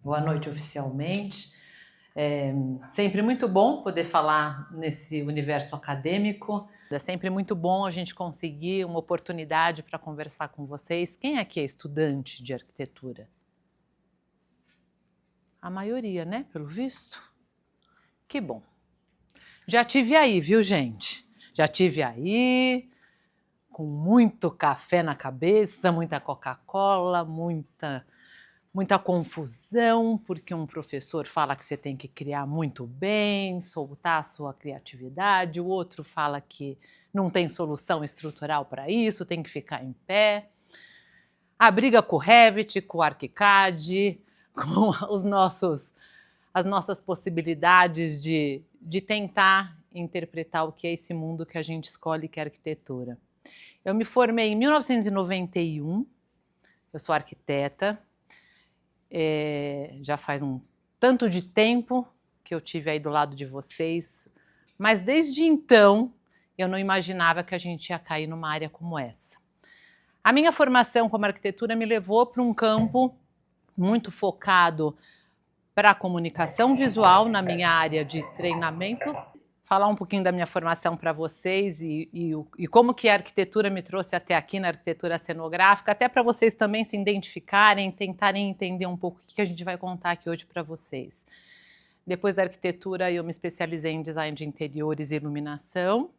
boa noite oficialmente. É sempre muito bom poder falar nesse universo acadêmico. É sempre muito bom a gente conseguir uma oportunidade para conversar com vocês. Quem aqui é estudante de arquitetura? A maioria, né? Pelo visto. Que bom. Já tive aí, viu, gente? Já tive aí, com muito café na cabeça, muita Coca-Cola, muita confusão, porque um professor fala que você tem que criar muito bem, soltar a sua criatividade, o outro fala que não tem solução estrutural para isso, tem que ficar em pé. A briga com o Revit, com o ArchiCAD, com as nossas possibilidades de tentar interpretar o que é esse mundo que a gente escolhe, que é a arquitetura. Eu me formei em 1991, eu sou arquiteta, já faz um tanto de tempo que eu tive aí do lado de vocês, mas desde então eu não imaginava que a gente ia cair numa área como essa. A minha formação como arquitetura me levou para um campo muito focado para a comunicação visual na minha área de treinamento. Falar um pouquinho da minha formação para vocês e como que a arquitetura me trouxe até aqui na arquitetura cenográfica, até para vocês também se identificarem, tentarem entender um pouco o que a gente vai contar aqui hoje para vocês. Depois da arquitetura, eu me especializei em design de interiores e iluminação.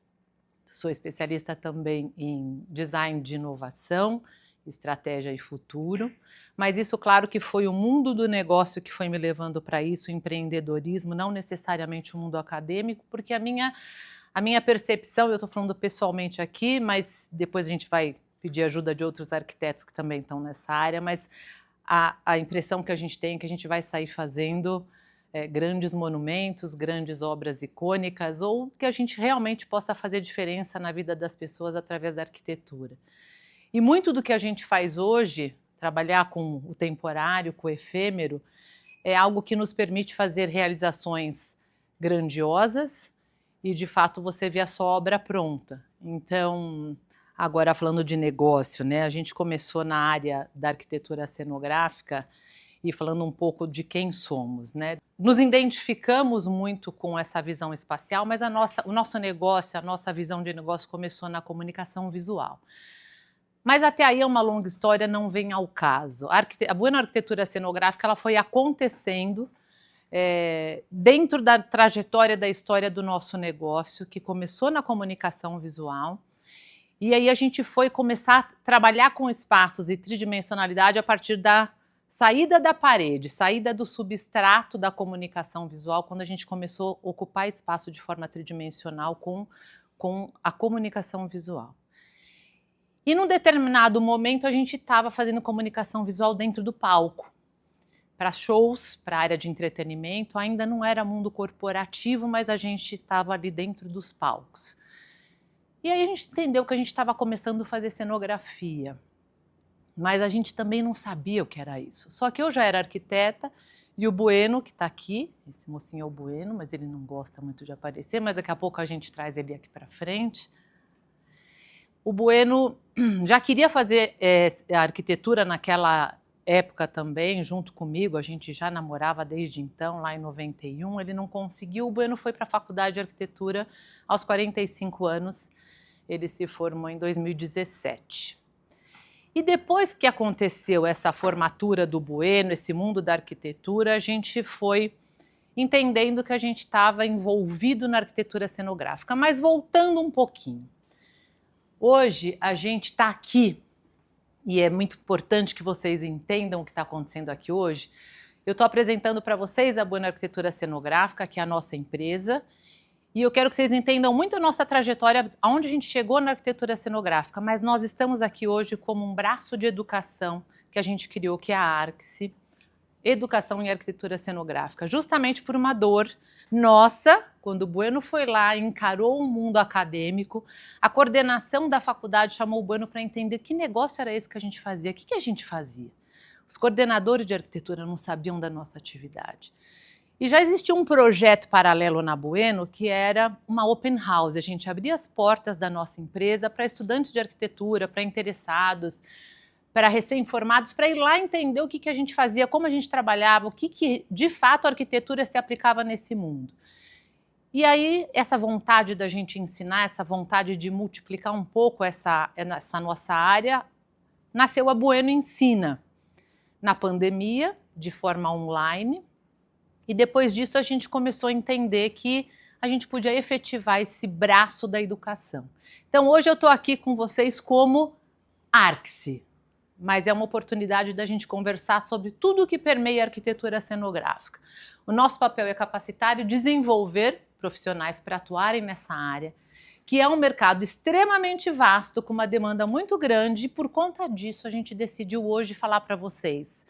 Sou especialista também em design de inovação, estratégia e futuro. Mas isso, claro, que foi o mundo do negócio que foi me levando para isso, o empreendedorismo, não necessariamente o mundo acadêmico, porque a minha percepção, eu estou falando pessoalmente aqui, mas depois a gente vai pedir ajuda de outros arquitetos que também estão nessa área, mas a impressão que a gente tem é que a gente vai sair fazendo grandes monumentos, grandes obras icônicas, ou que a gente realmente possa fazer diferença na vida das pessoas através da arquitetura. E muito do que a gente faz hoje, trabalhar com o temporário, com o efêmero, é algo que nos permite fazer realizações grandiosas e, de fato, você vê a sua obra pronta. Então, agora falando de negócio, né? A gente começou na área da arquitetura cenográfica e falando um pouco de quem somos, né? Nos identificamos muito com essa visão espacial, mas o nosso negócio, a nossa visão de negócio começou na comunicação visual. Mas até aí é uma longa história, não vem ao caso. A boa arquitetura cenográfica ela foi acontecendo dentro da trajetória da história do nosso negócio, que começou na comunicação visual, e aí a gente foi começar a trabalhar com espaços e tridimensionalidade a partir da saída da parede, saída do substrato da comunicação visual, quando a gente começou a ocupar espaço de forma tridimensional com a comunicação visual. E num determinado momento a gente estava fazendo comunicação visual dentro do palco, para shows, para a área de entretenimento, ainda não era mundo corporativo, mas a gente estava ali dentro dos palcos. E aí a gente entendeu que a gente estava começando a fazer cenografia, mas a gente também não sabia o que era isso. Só que eu já era arquiteta e o Bueno, que está aqui, esse mocinho é o Bueno, mas ele não gosta muito de aparecer, mas daqui a pouco a gente traz ele aqui para frente. O Bueno já queria fazer a arquitetura naquela época também, junto comigo, a gente já namorava desde então, lá em 91, ele não conseguiu, o Bueno foi para a faculdade de arquitetura aos 45 anos, ele se formou em 2017. E depois que aconteceu essa formatura do Bueno, esse mundo da arquitetura, a gente foi entendendo que a gente estava envolvido na arquitetura cenográfica, mas voltando um pouquinho. Hoje a gente está aqui, e é muito importante que vocês entendam o que está acontecendo aqui hoje. Eu estou apresentando para vocês a Bueno Arquitetura Cenográfica, que é a nossa empresa, e eu quero que vocês entendam muito a nossa trajetória, aonde a gente chegou na arquitetura cenográfica, mas nós estamos aqui hoje como um braço de educação que a gente criou, que é a Arxi, Educação em Arquitetura Cenográfica, justamente por uma dor nossa, quando o Bueno foi lá e encarou o mundo acadêmico, a coordenação da faculdade chamou o Bueno para entender que negócio era esse que a gente fazia, o que a gente fazia. Os coordenadores de arquitetura não sabiam da nossa atividade. E já existia um projeto paralelo na Bueno, que era uma open house, a gente abria as portas da nossa empresa para estudantes de arquitetura, para interessados, para recém-formados, para ir lá entender o que a gente fazia, como a gente trabalhava, o que de fato a arquitetura se aplicava nesse mundo. E aí, essa vontade da gente ensinar, essa vontade de multiplicar um pouco essa nossa área, nasceu a Bueno Ensina, na pandemia, de forma online, e depois disso a gente começou a entender que a gente podia efetivar esse braço da educação. Então hoje eu estou aqui com vocês como Arxi, mas é uma oportunidade da gente conversar sobre tudo o que permeia a arquitetura cenográfica. O nosso papel é capacitar e desenvolver profissionais para atuarem nessa área, que é um mercado extremamente vasto, com uma demanda muito grande, e por conta disso a gente decidiu hoje falar para vocês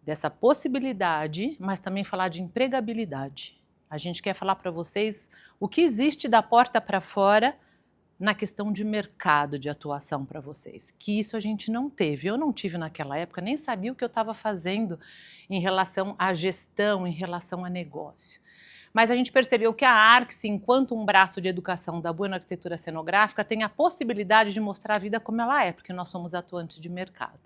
dessa possibilidade, mas também falar de empregabilidade. A gente quer falar para vocês o que existe da porta para fora na questão de mercado de atuação para vocês, que isso a gente não teve. Eu não tive naquela época, nem sabia o que eu estava fazendo em relação à gestão, em relação a negócio. Mas a gente percebeu que a Arxi, enquanto um braço de educação da Bueno Arquitetura Cenográfica, tem a possibilidade de mostrar a vida como ela é, porque nós somos atuantes de mercado.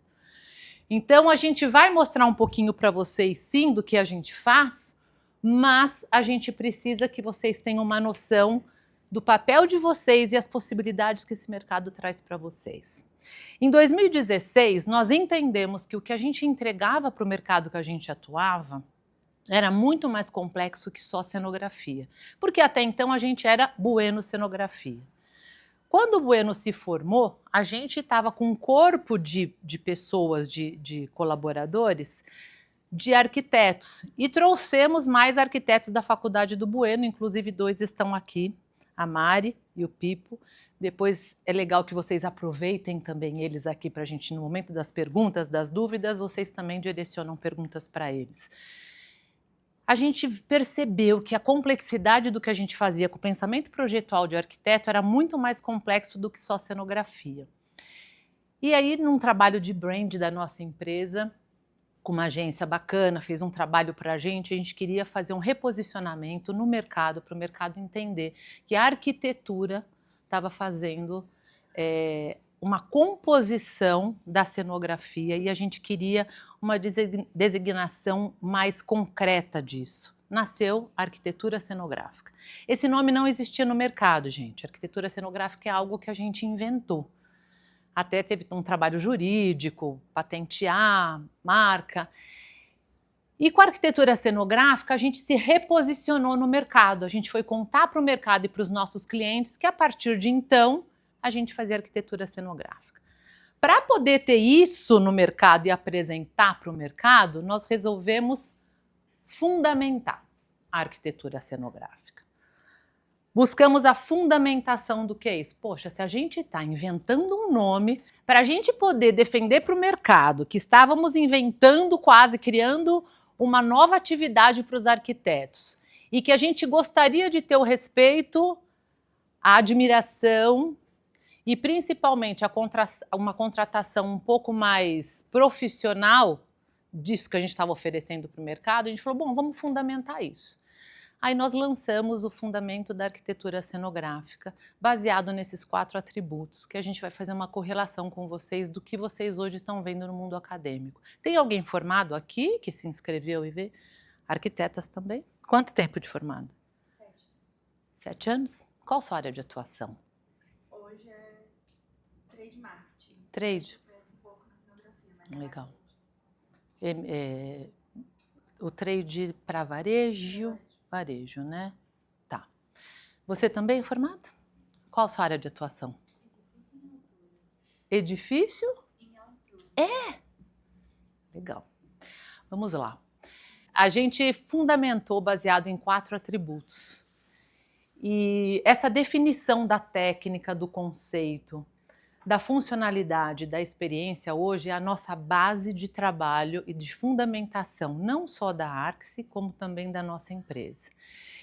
Então a gente vai mostrar um pouquinho para vocês, sim, do que a gente faz, mas a gente precisa que vocês tenham uma noção do papel de vocês e as possibilidades que esse mercado traz para vocês. Em 2016, nós entendemos que o que a gente entregava para o mercado que a gente atuava era muito mais complexo que só cenografia, porque até então a gente era Bueno Cenografia. Quando o Bueno se formou, a gente estava com um corpo de pessoas, de colaboradores, de arquitetos, e trouxemos mais arquitetos da faculdade do Bueno, inclusive 2 estão aqui, a Mari e o Pipo. Depois é legal que vocês aproveitem também eles aqui para a gente, no momento das perguntas, das dúvidas, vocês também direcionam perguntas para eles. A gente percebeu que a complexidade do que a gente fazia com o pensamento projetual de arquiteto era muito mais complexo do que só cenografia. E aí, num trabalho de brand da nossa empresa, com uma agência bacana, fez um trabalho para a gente queria fazer um reposicionamento no mercado, para o mercado entender que a arquitetura estava fazendo uma composição da cenografia e a gente queria uma designação mais concreta disso. Nasceu a arquitetura cenográfica. Esse nome não existia no mercado, gente. A arquitetura cenográfica é algo que a gente inventou. Até teve um trabalho jurídico, patentear, marca. E com a arquitetura cenográfica, a gente se reposicionou no mercado. A gente foi contar para o mercado e para os nossos clientes que, a partir de então, a gente fazia arquitetura cenográfica. Para poder ter isso no mercado e apresentar para o mercado, nós resolvemos fundamentar a arquitetura cenográfica. Buscamos a fundamentação do que é isso. Poxa, se a gente está inventando um nome, para a gente poder defender para o mercado que estávamos inventando, quase criando uma nova atividade para os arquitetos e que a gente gostaria de ter o respeito, a admiração e principalmente uma contratação um pouco mais profissional disso que a gente estava oferecendo para o mercado, a gente falou, bom, vamos fundamentar isso. Aí nós lançamos o fundamento da arquitetura cenográfica, baseado nesses 4 atributos, que a gente vai fazer uma correlação com vocês do que vocês hoje estão vendo no mundo acadêmico. Tem alguém formado aqui que se inscreveu e vê? Arquitetas também? Quanto tempo de formado? 7 anos. 7 anos? Qual a sua área de atuação? Hoje é trade marketing. Trade? Um pouco na cenografia, mas legal. O trade para varejo? Varejo, né? Tá. Você também é formado? Qual a sua área de atuação? Edifício? em altura. É? Legal. Vamos lá. A gente fundamentou baseado em 4 atributos. E essa definição da técnica, do conceito, da funcionalidade, da experiência hoje é a nossa base de trabalho e de fundamentação, não só da Arxi, como também da nossa empresa.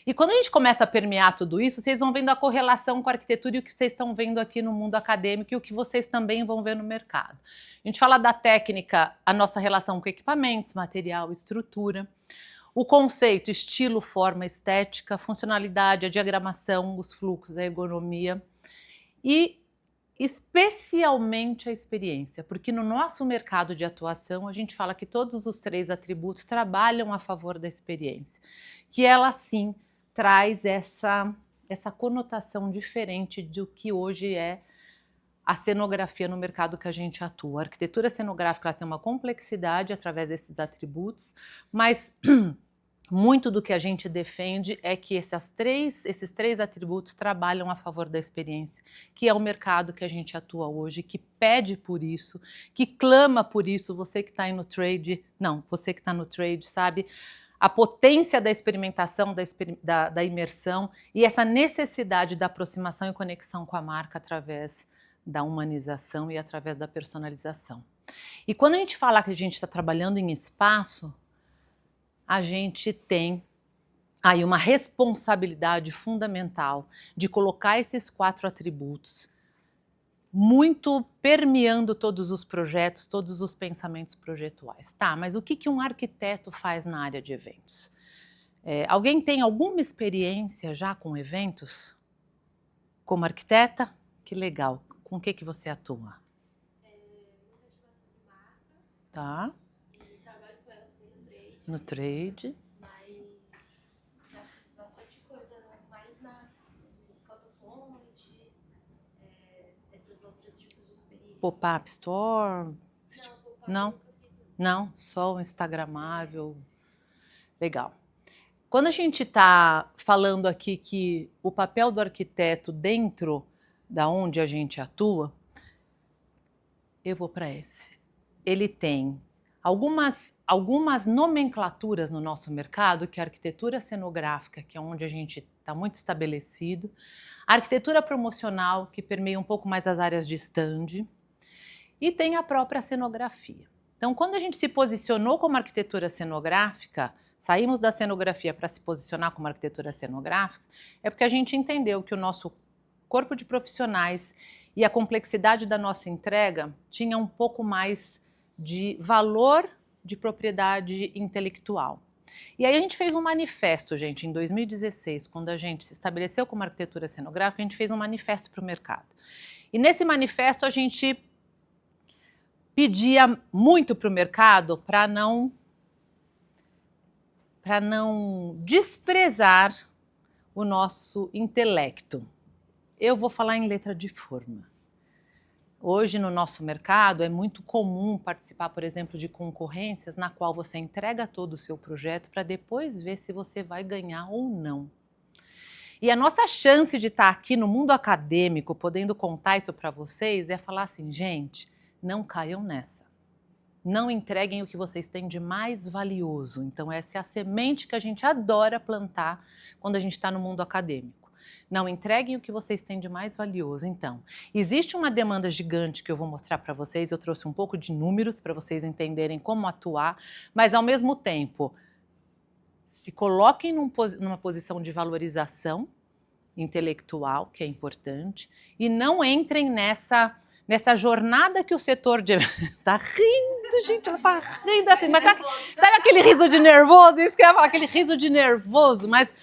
E quando a gente começa a permear tudo isso, vocês vão vendo a correlação com a arquitetura e o que vocês estão vendo aqui no mundo acadêmico e o que vocês também vão ver no mercado. A gente fala da técnica, a nossa relação com equipamentos, material, estrutura. O conceito, estilo, forma, estética, funcionalidade, a diagramação, os fluxos, a ergonomia. E especialmente a experiência, porque no nosso mercado de atuação a gente fala que todos os 3 atributos trabalham a favor da experiência, que ela sim traz essa conotação diferente do que hoje é a cenografia no mercado que a gente atua. A arquitetura cenográfica ela tem uma complexidade através desses atributos, mas muito do que a gente defende é que esses três atributos trabalham a favor da experiência, que é o mercado que a gente atua hoje, que pede por isso, que clama por isso. Você que está aí no trade, você que está no trade sabe a potência da experimentação, da imersão e essa necessidade da aproximação e conexão com a marca através da humanização e através da personalização. E quando a gente fala que a gente está trabalhando em espaço, a gente tem aí uma responsabilidade fundamental de colocar esses 4 atributos muito permeando todos os projetos, todos os pensamentos projetuais. Tá, mas o que um arquiteto faz na área de eventos? Alguém tem alguma experiência já com eventos? Como arquiteta? Que legal. Com o que você atua? Muita ativação de marca. Tá. E trabalho com ela assim no trade. No trade. Mas já fiz bastante coisa mais na PhotoPoint, esses outros tipos de experiência. Pop-up store? Não, Não? Não, só o instagramável. Legal. Quando a gente está falando aqui que o papel do arquiteto dentro da onde a gente atua, eu vou para esse. Ele tem algumas nomenclaturas no nosso mercado, que é a arquitetura cenográfica, que é onde a gente está muito estabelecido, a arquitetura promocional, que permeia um pouco mais as áreas de stand, e tem a própria cenografia. Então, quando a gente se posicionou como arquitetura cenográfica, saímos da cenografia para se posicionar como arquitetura cenográfica, é porque a gente entendeu que o nosso corpo de profissionais e a complexidade da nossa entrega tinha um pouco mais de valor de propriedade intelectual. E aí a gente fez um manifesto, gente, em 2016, quando a gente se estabeleceu como arquitetura cenográfica, a gente fez um manifesto para o mercado. E nesse manifesto a gente pedia muito para o mercado para não desprezar o nosso intelecto. Eu vou falar em letra de forma. Hoje no nosso mercado é muito comum participar, por exemplo, de concorrências na qual você entrega todo o seu projeto para depois ver se você vai ganhar ou não. E a nossa chance de estar aqui no mundo acadêmico, podendo contar isso para vocês, é falar assim, gente, não caiam nessa. Não entreguem o que vocês têm de mais valioso. Então essa é a semente que a gente adora plantar quando a gente está no mundo acadêmico. Não entreguem o que vocês têm de mais valioso. Então, existe uma demanda gigante que eu vou mostrar para vocês. Eu trouxe um pouco de números para vocês entenderem como atuar, mas ao mesmo tempo, se coloquem numa posição de valorização intelectual, que é importante, e não entrem nessa jornada que o setor de... Tá rindo, gente, ela tá rindo assim, mas sabe aquele riso de nervoso? Isso que eu ia falar, aquele riso de nervoso, mas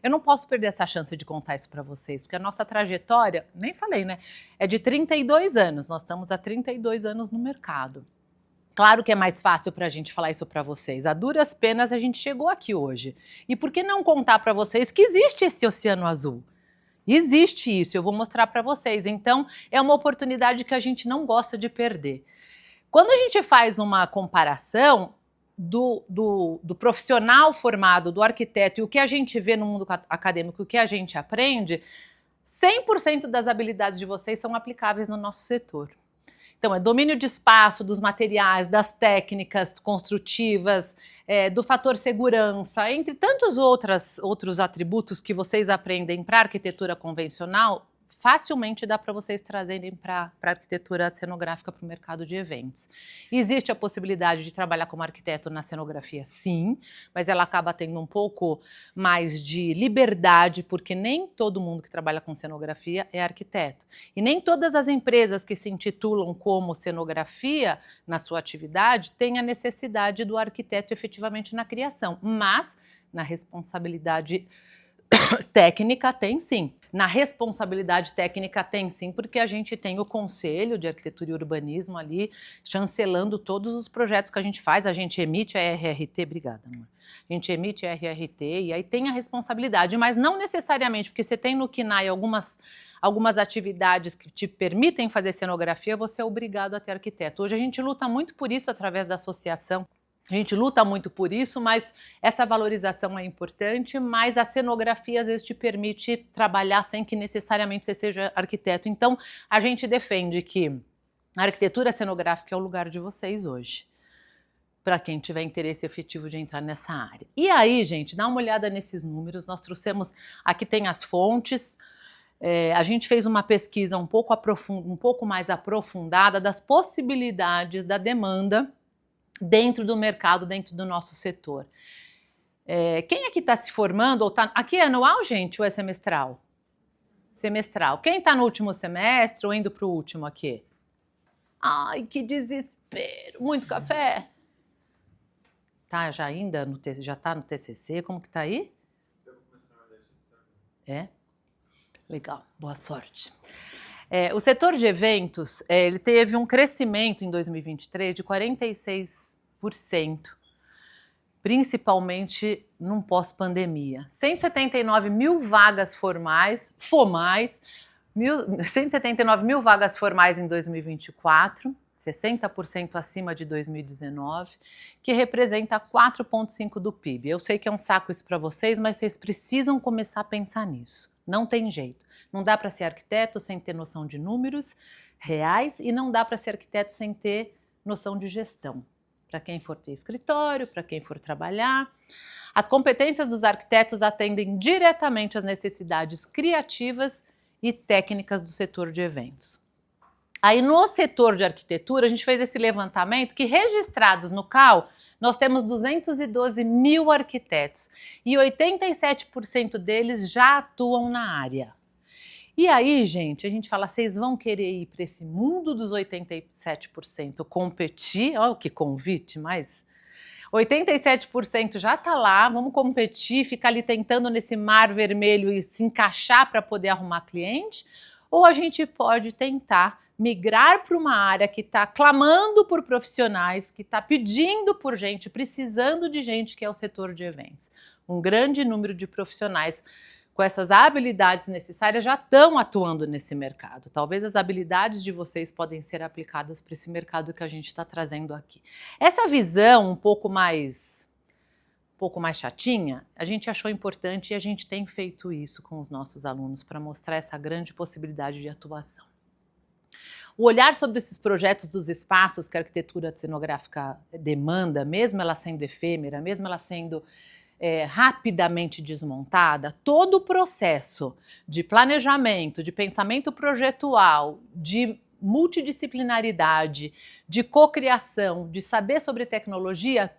eu não posso perder essa chance de contar isso para vocês, porque a nossa trajetória, nem falei, né? É de 32 anos, nós estamos há 32 anos no mercado. Claro que é mais fácil para a gente falar isso para vocês, a duras penas a gente chegou aqui hoje. E por que não contar para vocês que existe esse oceano azul? Existe isso, eu vou mostrar para vocês. Então, é uma oportunidade que a gente não gosta de perder. Quando a gente faz uma comparação do profissional formado, do arquiteto, e o que a gente vê no mundo acadêmico, o que a gente aprende, 100% das habilidades de vocês são aplicáveis no nosso setor. Então, é domínio de espaço, dos materiais, das técnicas construtivas, do fator segurança, entre tantos outros atributos que vocês aprendem para a arquitetura convencional, facilmente dá para vocês trazerem para a arquitetura cenográfica para o mercado de eventos. Existe a possibilidade de trabalhar como arquiteto na cenografia, sim, mas ela acaba tendo um pouco mais de liberdade, porque nem todo mundo que trabalha com cenografia é arquiteto. E nem todas as empresas que se intitulam como cenografia na sua atividade têm a necessidade do arquiteto efetivamente na criação, mas na responsabilidade técnica tem sim. Na responsabilidade técnica tem sim, porque a gente tem o Conselho de Arquitetura e Urbanismo ali chancelando todos os projetos que a gente faz, a gente emite a RRT, obrigada, amor. A gente emite a RRT e aí tem a responsabilidade, mas não necessariamente, porque você tem no CNAE algumas atividades que te permitem fazer cenografia, você é obrigado a ter arquiteto. Hoje a gente luta muito por isso através da associação. A gente luta muito por isso, mas essa valorização é importante, mas a cenografia às vezes te permite trabalhar sem que necessariamente você seja arquiteto. Então, a gente defende que a arquitetura cenográfica é o lugar de vocês hoje, para quem tiver interesse efetivo de entrar nessa área. E aí, gente, dá uma olhada nesses números, nós trouxemos, aqui tem as fontes, a gente fez uma pesquisa um pouco mais aprofundada das possibilidades da demanda dentro do mercado, dentro do nosso setor. Quem aqui está se formando ou está... Aqui é anual, gente, ou é semestral? Semestral. Quem está no último semestre ou indo para o último aqui? Ai, que desespero. Muito café? Tá, já está no TCC? Como que tá aí? Eu vou começar na verdade. Legal, boa sorte. O setor de eventos, ele teve um crescimento em 2023 de 46%, principalmente num pós-pandemia. 179 mil vagas formais, 179 mil vagas formais em 2024, 60% acima de 2019, que representa 4,5% do PIB. Eu sei que é um saco isso para vocês, mas vocês precisam começar a pensar nisso. Não tem jeito. Não dá para ser arquiteto sem ter noção de números reais e não dá para ser arquiteto sem ter noção de gestão. Para quem for ter escritório, para quem for trabalhar. As competências dos arquitetos atendem diretamente às necessidades criativas e técnicas do setor de eventos. Aí no setor de arquitetura, a gente fez esse levantamento que registrados no CAL, nós temos 212 mil arquitetos e 87% deles já atuam na área. E aí, gente, a gente fala, vocês vão querer ir para esse mundo dos 87% competir? Olha que convite, mas 87% já está lá, vamos competir, ficar ali tentando nesse mar vermelho e se encaixar para poder arrumar cliente? Ou a gente pode tentar migrar para uma área que está clamando por profissionais, que está pedindo por gente, precisando de gente, que é o setor de eventos. Um grande número de profissionais com essas habilidades necessárias já estão atuando nesse mercado. Talvez as habilidades de vocês podem ser aplicadas para esse mercado que a gente está trazendo aqui. Essa visão um pouco mais chatinha, a gente achou importante e a gente tem feito isso com os nossos alunos para mostrar essa grande possibilidade de atuação. O olhar sobre esses projetos dos espaços que a arquitetura cenográfica demanda, mesmo ela sendo efêmera, mesmo ela sendo rapidamente desmontada, todo o processo de planejamento, de pensamento projetual, de multidisciplinaridade, de cocriação, de saber sobre tecnologia,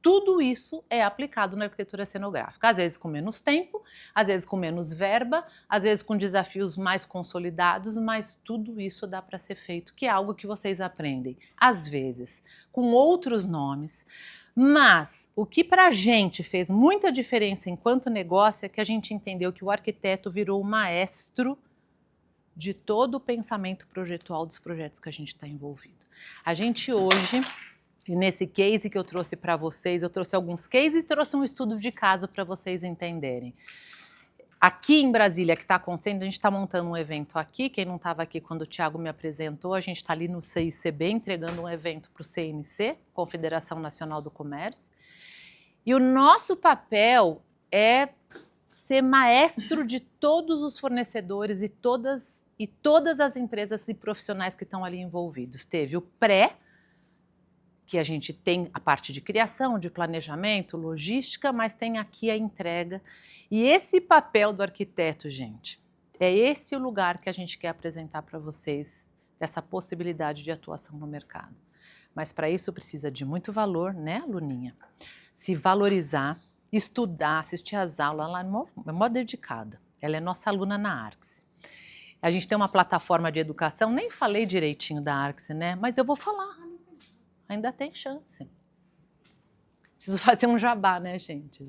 tudo isso é aplicado na arquitetura cenográfica, às vezes com menos tempo, às vezes com menos verba, às vezes com desafios mais consolidados, mas tudo isso dá para ser feito, que é algo que vocês aprendem, às vezes, com outros nomes, mas o que para a gente fez muita diferença enquanto negócio é que a gente entendeu que o arquiteto virou o maestro de todo o pensamento projetual dos projetos que a gente está envolvido. A gente hoje... E nesse case que eu trouxe para vocês, eu trouxe alguns cases e trouxe um estudo de caso para vocês entenderem. Aqui em Brasília, que está acontecendo, a gente está montando um evento aqui. Quem não estava aqui quando o Thiago me apresentou, a gente está ali no CICB entregando um evento para o CNC, Confederação Nacional do Comércio. E o nosso papel é ser maestro de todos os fornecedores e todas as empresas e profissionais que estão ali envolvidos. Teve o pré, que a gente tem a parte de criação, de planejamento, logística, mas tem aqui a entrega. E esse papel do arquiteto, gente, é esse o lugar que a gente quer apresentar para vocês, dessa possibilidade de atuação no mercado. Mas para isso precisa de muito valor, né, Luninha? Se valorizar, estudar, assistir às aulas, ela é mó dedicada. Ela é nossa aluna na Arx. A gente tem uma plataforma de educação, nem falei direitinho da Arx, né? Mas eu vou falar. Ainda tem chance. Preciso fazer um jabá, né, gente?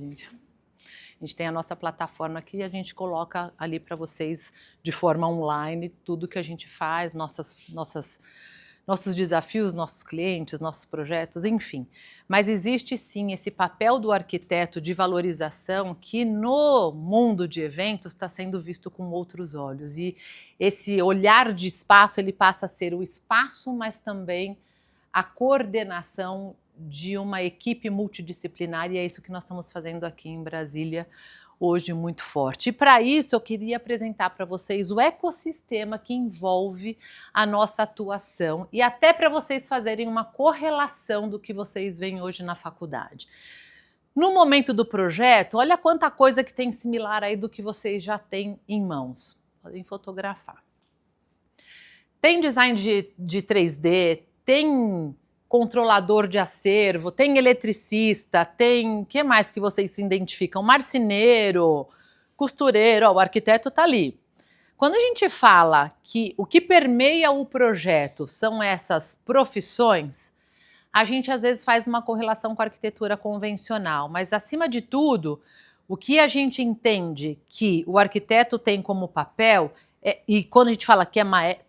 A gente tem a nossa plataforma que a gente coloca ali para vocês de forma online tudo que a gente faz, nossos desafios, nossos clientes, nossos projetos, enfim. Mas existe sim esse papel do arquiteto de valorização que no mundo de eventos está sendo visto com outros olhos. E esse olhar de espaço, ele passa a ser o espaço, mas também a coordenação de uma equipe multidisciplinar, e é isso que nós estamos fazendo aqui em Brasília hoje muito forte. E para isso eu queria apresentar para vocês o ecossistema que envolve a nossa atuação e até para vocês fazerem uma correlação do que vocês veem hoje na faculdade. No momento do projeto, olha quanta coisa que tem similar aí do que vocês já têm em mãos. Podem fotografar. Tem design de 3D, tem controlador de acervo, tem eletricista, tem... O que mais que vocês se identificam? Marceneiro, costureiro, ó, o arquiteto está ali. Quando a gente fala que o que permeia o projeto são essas profissões, a gente às vezes faz uma correlação com a arquitetura convencional, mas acima de tudo, o que a gente entende que o arquiteto tem como papel, e quando a gente fala que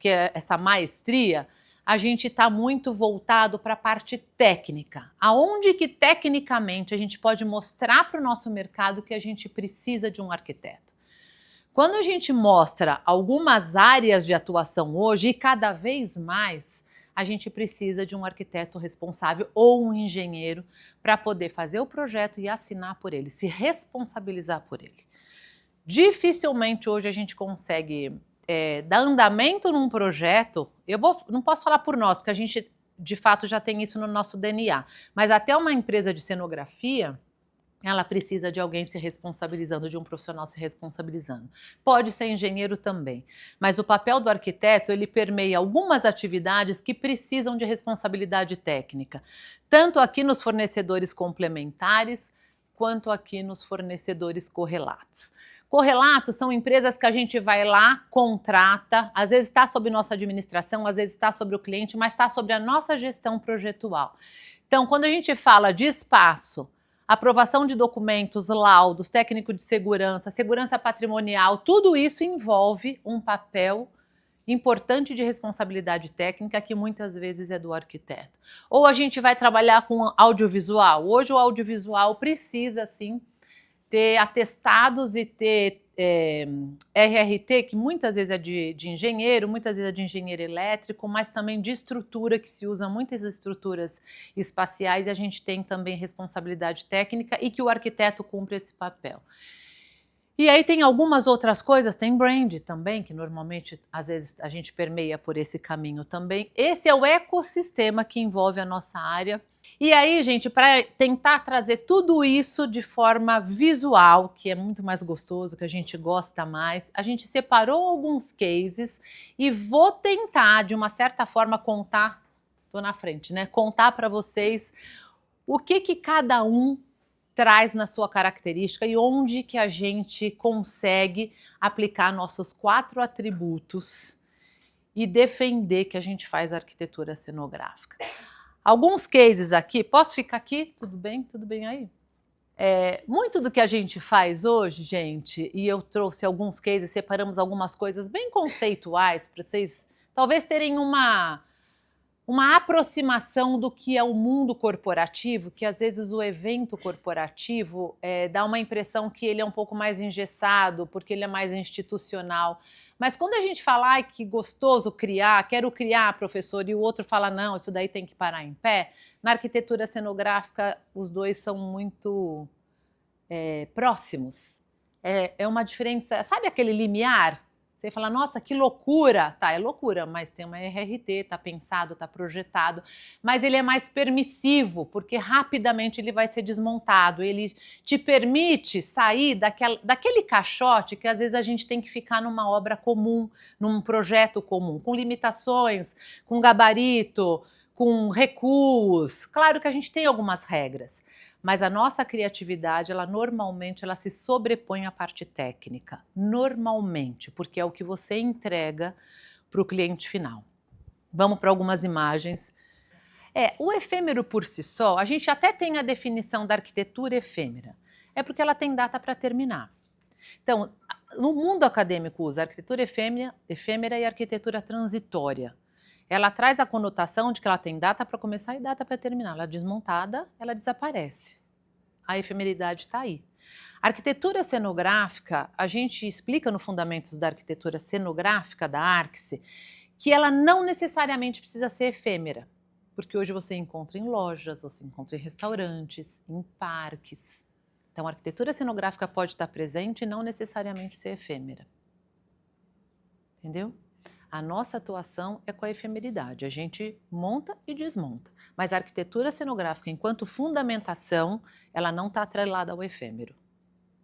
é essa maestria, a gente está muito voltado para a parte técnica. Aonde que tecnicamente a gente pode mostrar para o nosso mercado que a gente precisa de um arquiteto? Quando a gente mostra algumas áreas de atuação hoje, e cada vez mais, a gente precisa de um arquiteto responsável ou um engenheiro para poder fazer o projeto e assinar por ele, se responsabilizar por ele. Dificilmente hoje a gente consegue dar andamento num projeto. Não posso falar por nós, porque a gente de fato já tem isso no nosso DNA, mas até uma empresa de cenografia, ela precisa de alguém se responsabilizando, de um profissional se responsabilizando. Pode ser engenheiro também, mas o papel do arquiteto, ele permeia algumas atividades que precisam de responsabilidade técnica, tanto aqui nos fornecedores complementares, quanto aqui nos fornecedores correlatos. Correlatos são empresas que a gente vai lá, contrata, às vezes está sob nossa administração, às vezes está sobre o cliente, mas está sobre a nossa gestão projetual. Então, quando a gente fala de espaço, aprovação de documentos, laudos, técnico de segurança, segurança patrimonial, tudo isso envolve um papel importante de responsabilidade técnica que muitas vezes é do arquiteto. Ou a gente vai trabalhar com audiovisual. Hoje o audiovisual precisa, sim, ter atestados e ter RRT, que muitas vezes é de engenheiro, muitas vezes é de engenheiro elétrico, mas também de estrutura, que se usa muitas estruturas espaciais, e a gente tem também responsabilidade técnica e que o arquiteto cumpre esse papel. E aí tem algumas outras coisas, tem brand também, que normalmente, às vezes, a gente permeia por esse caminho também. Esse é o ecossistema que envolve a nossa área. E aí, gente, para tentar trazer tudo isso de forma visual, que é muito mais gostoso, que a gente gosta mais, a gente separou alguns cases e vou tentar, de uma certa forma, contar, tô na frente, né? Contar para vocês o que cada um traz na sua característica e onde que a gente consegue aplicar nossos 4 atributos e defender que a gente faz arquitetura cenográfica. Alguns cases aqui, posso ficar aqui? Tudo bem? Tudo bem aí? Muito do que a gente faz hoje, gente, e eu trouxe alguns cases, separamos algumas coisas bem conceituais para vocês talvez terem uma aproximação do que é o mundo corporativo, que às vezes o evento corporativo dá uma impressão que ele é um pouco mais engessado, porque ele é mais institucional. Mas quando a gente fala, ai, que gostoso criar, quero criar, professor, e o outro fala, não, isso daí tem que parar em pé, na arquitetura cenográfica os dois são muito próximos. É uma diferença, sabe aquele limiar? Você fala, nossa, que loucura! Tá, é loucura, mas tem uma RRT, tá pensado, tá projetado, mas ele é mais permissivo, porque rapidamente ele vai ser desmontado, ele te permite sair daquele caixote que às vezes a gente tem que ficar numa obra comum, num projeto comum, com limitações, com gabarito, com recuos. Claro que a gente tem algumas regras, mas a nossa criatividade, normalmente se sobrepõe à parte técnica, normalmente, porque é o que você entrega para o cliente final. Vamos para algumas imagens. O efêmero por si só, a gente até tem a definição da arquitetura efêmera. é porque ela tem data para terminar. Então, no mundo acadêmico usa arquitetura efêmera e arquitetura transitória. Ela traz a conotação de que ela tem data para começar e data para terminar. Ela é desmontada, ela desaparece. A efemeridade está aí. A arquitetura cenográfica, a gente explica no Fundamentos da Arquitetura Cenográfica, da ARCSE, que ela não necessariamente precisa ser efêmera, porque hoje você encontra em lojas, você encontra em restaurantes, em parques. Então, a arquitetura cenográfica pode estar presente e não necessariamente ser efêmera. Entendeu? A nossa atuação é com a efemeridade, a gente monta e desmonta. Mas a arquitetura cenográfica, enquanto fundamentação, ela não está atrelada ao efêmero.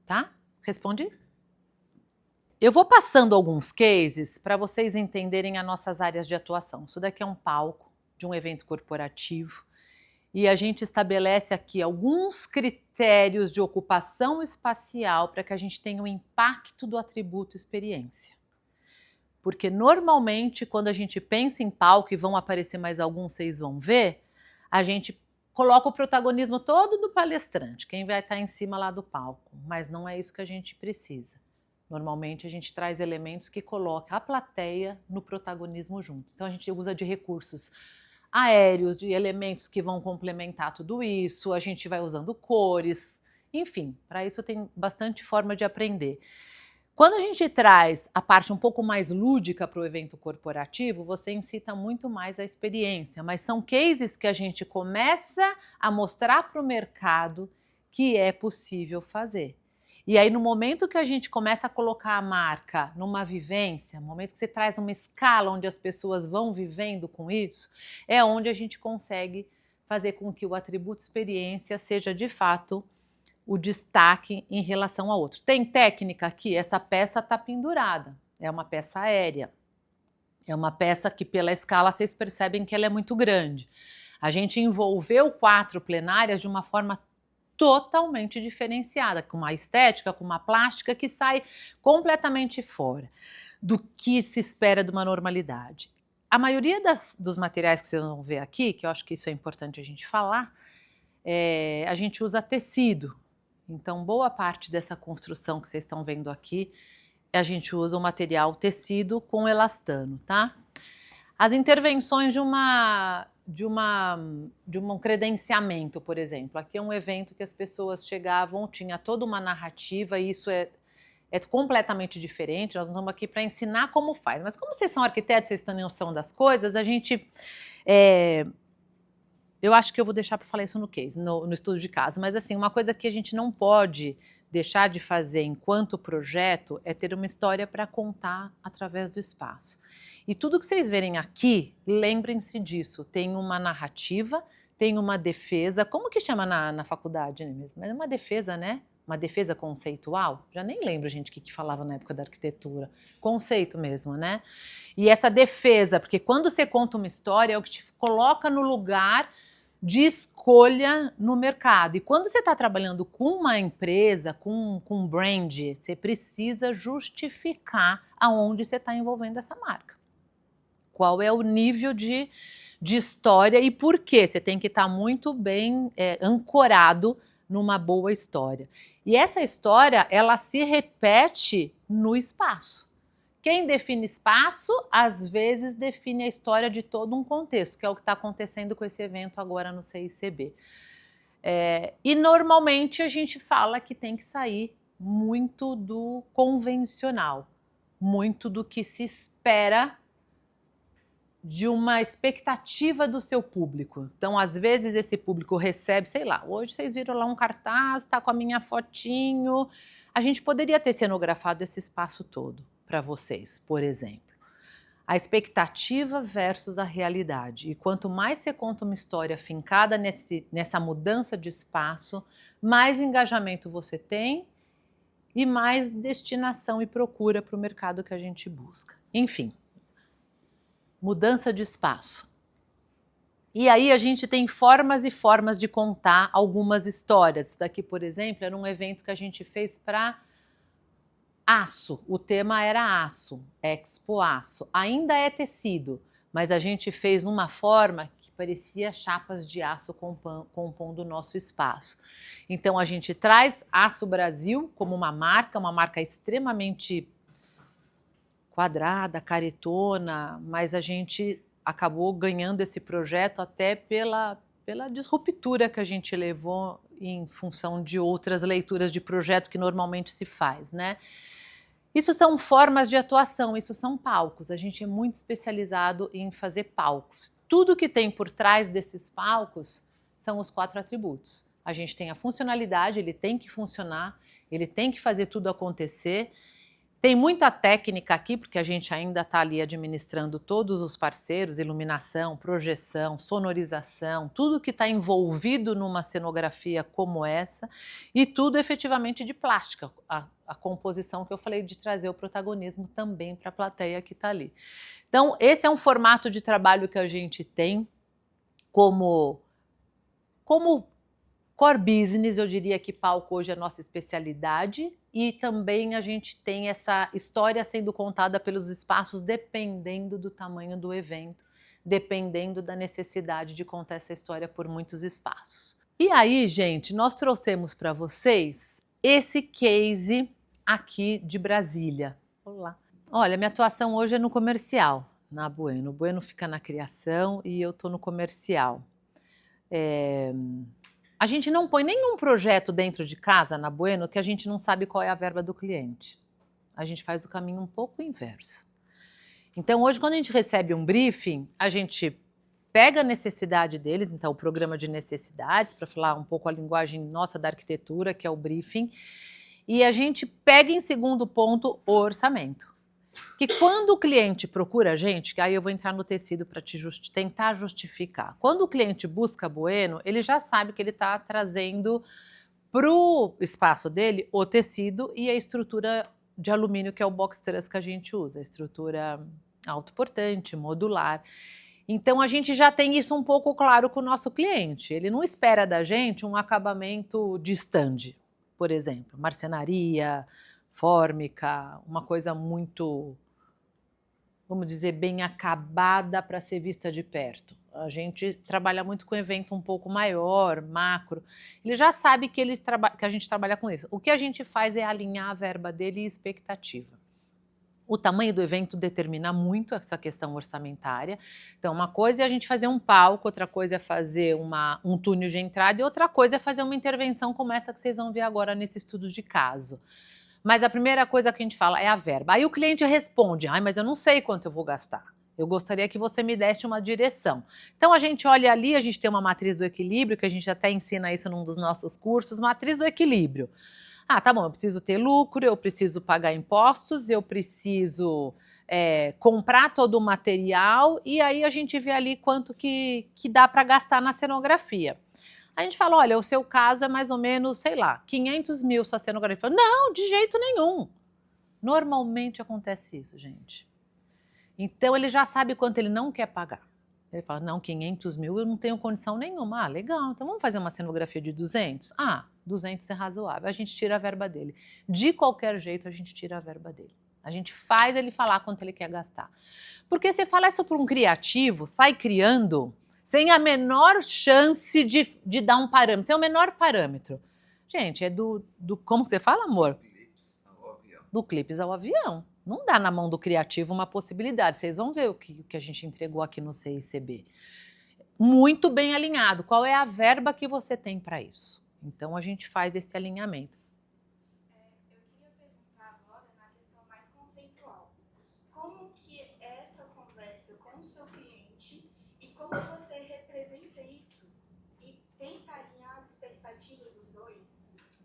Tá? Respondi? Eu vou passando alguns cases para vocês entenderem as nossas áreas de atuação. Isso daqui é um palco de um evento corporativo e a gente estabelece aqui alguns critérios de ocupação espacial para que a gente tenha o impacto do atributo experiência. Porque normalmente quando a gente pensa em palco, e vão aparecer mais alguns, vocês vão ver, a gente coloca o protagonismo todo do palestrante, quem vai estar em cima lá do palco, mas não é isso que a gente precisa. Normalmente a gente traz elementos que colocam a plateia no protagonismo junto. Então a gente usa de recursos aéreos, de elementos que vão complementar tudo isso, a gente vai usando cores, enfim, para isso tem bastante forma de aprender. Quando a gente traz a parte um pouco mais lúdica para o evento corporativo, você incita muito mais a experiência, mas são cases que a gente começa a mostrar para o mercado que é possível fazer. E aí, no momento que a gente começa a colocar a marca numa vivência, no momento que você traz uma escala onde as pessoas vão vivendo com isso, é onde a gente consegue fazer com que o atributo experiência seja, de fato, o destaque em relação a outro. Tem técnica aqui? Essa peça está pendurada, é uma peça aérea. É uma peça que, pela escala, vocês percebem que ela é muito grande. A gente envolveu 4 plenárias de uma forma totalmente diferenciada, com uma estética, com uma plástica que sai completamente fora do que se espera de uma normalidade. A maioria dos materiais que vocês vão ver aqui, que eu acho que isso é importante a gente falar, a gente usa tecido. Então, boa parte dessa construção que vocês estão vendo aqui, a gente usa o material tecido com elastano, tá? As intervenções de um credenciamento, por exemplo. Aqui é um evento que as pessoas chegavam, tinha toda uma narrativa, e isso é completamente diferente. Nós não estamos aqui para ensinar como faz, mas como vocês são arquitetos, vocês têm noção das coisas, a gente... eu acho que eu vou deixar para falar isso no case, no estudo de caso, mas assim, uma coisa que a gente não pode deixar de fazer enquanto projeto é ter uma história para contar através do espaço. E tudo que vocês verem aqui, lembrem-se disso, tem uma narrativa, tem uma defesa, como que chama na faculdade, né, mesmo? É uma defesa, né? Uma defesa conceitual? Já nem lembro, gente, o que falava na época da arquitetura. Conceito mesmo, né? E essa defesa, porque quando você conta uma história, é o que te coloca no lugar de escolha no mercado. E quando você está trabalhando com uma empresa, com um brand, você precisa justificar aonde você está envolvendo essa marca. Qual é o nível de história e por quê? Você tem que estar muito bem ancorado numa boa história. E essa história, ela se repete no espaço. Quem define espaço, às vezes define a história de todo um contexto, que é o que está acontecendo com esse evento agora no CICB. E normalmente a gente fala que tem que sair muito do convencional, muito do que se espera de uma expectativa do seu público. Então, às vezes, esse público recebe, sei lá, hoje vocês viram lá um cartaz, está com a minha fotinho. A gente poderia ter cenografado esse espaço todo para vocês, por exemplo. A expectativa versus a realidade. E quanto mais você conta uma história fincada nessa mudança de espaço, mais engajamento você tem e mais destinação e procura para o mercado que a gente busca. Enfim, mudança de espaço. E aí a gente tem formas e formas de contar algumas histórias. Isso daqui, por exemplo, era um evento que a gente fez para aço. O tema era aço, Expo Aço. Ainda é tecido, mas a gente fez uma forma que parecia chapas de aço compondo o nosso espaço. Então a gente traz Aço Brasil como uma marca extremamente quadrada, caretona, mas a gente acabou ganhando esse projeto até pela disruptura que a gente levou em função de outras leituras de projeto que normalmente se faz, né? Isso são formas de atuação, isso são palcos. A gente é muito especializado em fazer palcos. Tudo que tem por trás desses palcos são os 4 atributos. A gente tem a funcionalidade, ele tem que funcionar, ele tem que fazer tudo acontecer. Tem muita técnica aqui, porque a gente ainda está ali administrando todos os parceiros, iluminação, projeção, sonorização, tudo que está envolvido numa cenografia como essa, e tudo efetivamente de plástica, a composição que eu falei de trazer o protagonismo também para a plateia que está ali. Então, esse é um formato de trabalho que a gente tem como core business. Eu diria que palco hoje é a nossa especialidade, e também a gente tem essa história sendo contada pelos espaços dependendo do tamanho do evento, dependendo da necessidade de contar essa história por muitos espaços. E aí, gente, nós trouxemos para vocês esse case aqui de Brasília. Olá. Olha, minha atuação hoje é no comercial, na Bueno. O Bueno fica na criação e eu estou no comercial. A gente não põe nenhum projeto dentro de casa, na Bueno, que a gente não sabe qual é a verba do cliente. A gente faz o caminho um pouco inverso. Então, hoje, quando a gente recebe um briefing, a gente pega a necessidade deles, então o programa de necessidades, para falar um pouco a linguagem nossa da arquitetura, que é o briefing, e a gente pega em segundo ponto o orçamento. Que quando o cliente procura a gente, que aí eu vou entrar no tecido para tentar justificar. Quando o cliente busca Bueno, ele já sabe que ele está trazendo para o espaço dele o tecido e a estrutura de alumínio, que é o box truss que a gente usa, a estrutura autoportante, modular. Então a gente já tem isso um pouco claro com o nosso cliente. Ele não espera da gente um acabamento de stand, por exemplo, marcenaria, fórmica, uma coisa muito, vamos dizer, bem acabada para ser vista de perto. A gente trabalha muito com evento um pouco maior, macro. Ele já sabe que a gente trabalha com isso. O que a gente faz é alinhar a verba dele e expectativa. O tamanho do evento determina muito essa questão orçamentária. Então, uma coisa é a gente fazer um palco, outra coisa é fazer um túnel de entrada e outra coisa é fazer uma intervenção como essa que vocês vão ver agora nesse estudo de caso. Mas a primeira coisa que a gente fala é a verba. Aí o cliente responde, mas eu não sei quanto eu vou gastar. Eu gostaria que você me desse uma direção. Então a gente olha ali, a gente tem uma matriz do equilíbrio, que a gente até ensina isso num dos nossos cursos, matriz do equilíbrio. Tá bom, eu preciso ter lucro, eu preciso pagar impostos, eu preciso comprar todo o material, e aí a gente vê ali quanto que dá para gastar na cenografia. A gente fala, olha, o seu caso é mais ou menos, sei lá, 500 mil sua cenografia. Não, de jeito nenhum. Normalmente acontece isso, gente. Então ele já sabe quanto ele não quer pagar. Ele fala, não, 500 mil eu não tenho condição nenhuma. Legal, então vamos fazer uma cenografia de 200? 200 é razoável. A gente tira a verba dele. De qualquer jeito, a gente tira a verba dele. A gente faz ele falar quanto ele quer gastar. Porque você fala isso para um criativo, sai criando sem a menor chance de dar um parâmetro, sem o menor parâmetro. Gente, é como você fala, amor? Clips ao avião. Do clipes ao avião. Não dá na mão do criativo uma possibilidade. Vocês vão ver o que a gente entregou aqui no CICB. Muito bem alinhado. Qual é a verba que você tem para isso? Então, a gente faz esse alinhamento. Eu queria perguntar agora na questão mais conceitual. Como que é essa conversa com o seu cliente e como você representa isso e tenta alinhar as expectativas dos dois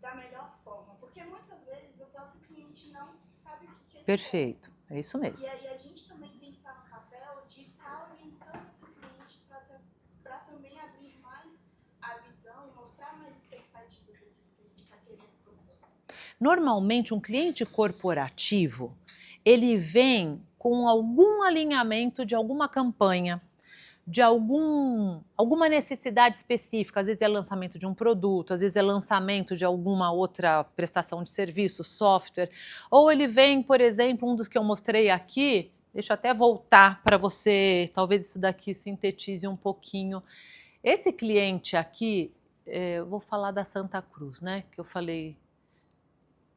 da melhor forma? Porque muitas vezes o próprio cliente não sabe o que ele Perfeito, é isso quer. mesmo. E aí a gente também tem que estar no papel de estar orientando esse cliente para também abrir mais a visão e mostrar mais expectativas do que a gente está querendo propor. Normalmente, um cliente corporativo, ele vem com algum alinhamento de alguma campanha, de alguma necessidade específica. Às vezes é lançamento de um produto, às vezes é lançamento de alguma outra prestação de serviço, software. Ou ele vem, por exemplo, um dos que eu mostrei aqui, Deixa eu até voltar para você, talvez isso daqui sintetize um pouquinho. Esse cliente aqui, eu vou falar da Santa Cruz, né? Que eu falei.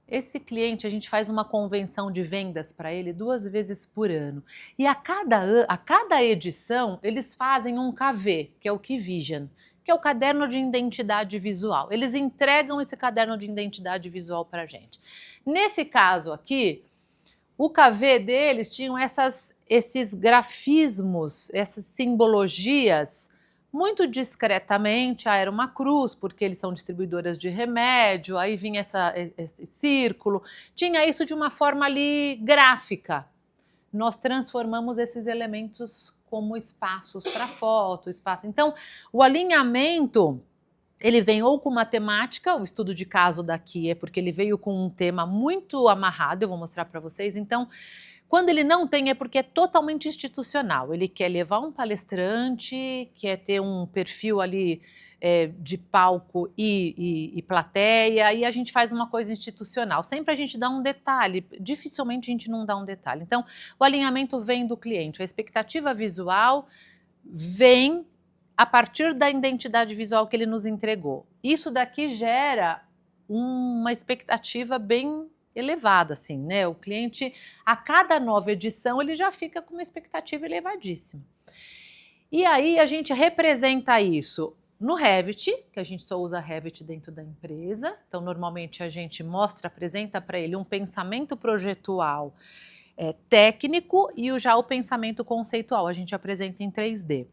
Esse cliente, a gente faz uma convenção de vendas para ele 2 vezes por ano. E a cada edição, eles fazem um KV, que é o Key Vision, que é o caderno de identidade visual. Eles entregam esse caderno de identidade visual para a gente. Nesse caso aqui, o KV deles tinham esses grafismos, essas simbologias, muito discretamente, era uma cruz, porque eles são distribuidoras de remédio, aí vinha esse círculo, tinha isso de uma forma ali gráfica. Nós transformamos esses elementos como espaços para foto, espaço. Então, o alinhamento, ele vem ou com matemática, o estudo de caso daqui é porque ele veio com um tema muito amarrado, eu vou mostrar para vocês. Então, quando ele não tem, é porque é totalmente institucional. Ele quer levar um palestrante, quer ter um perfil ali de palco e plateia, e a gente faz uma coisa institucional. Sempre a gente dá um detalhe, dificilmente a gente não dá um detalhe. Então, o alinhamento vem do cliente, a expectativa visual vem a partir da identidade visual que ele nos entregou. Isso daqui gera uma expectativa bem elevada, assim, né? O cliente, a cada nova edição, ele já fica com uma expectativa elevadíssima. E aí a gente representa isso no Revit, que a gente só usa Revit dentro da empresa. Então, normalmente a gente apresenta para ele um pensamento projetual técnico e já o pensamento conceitual, a gente apresenta em 3D.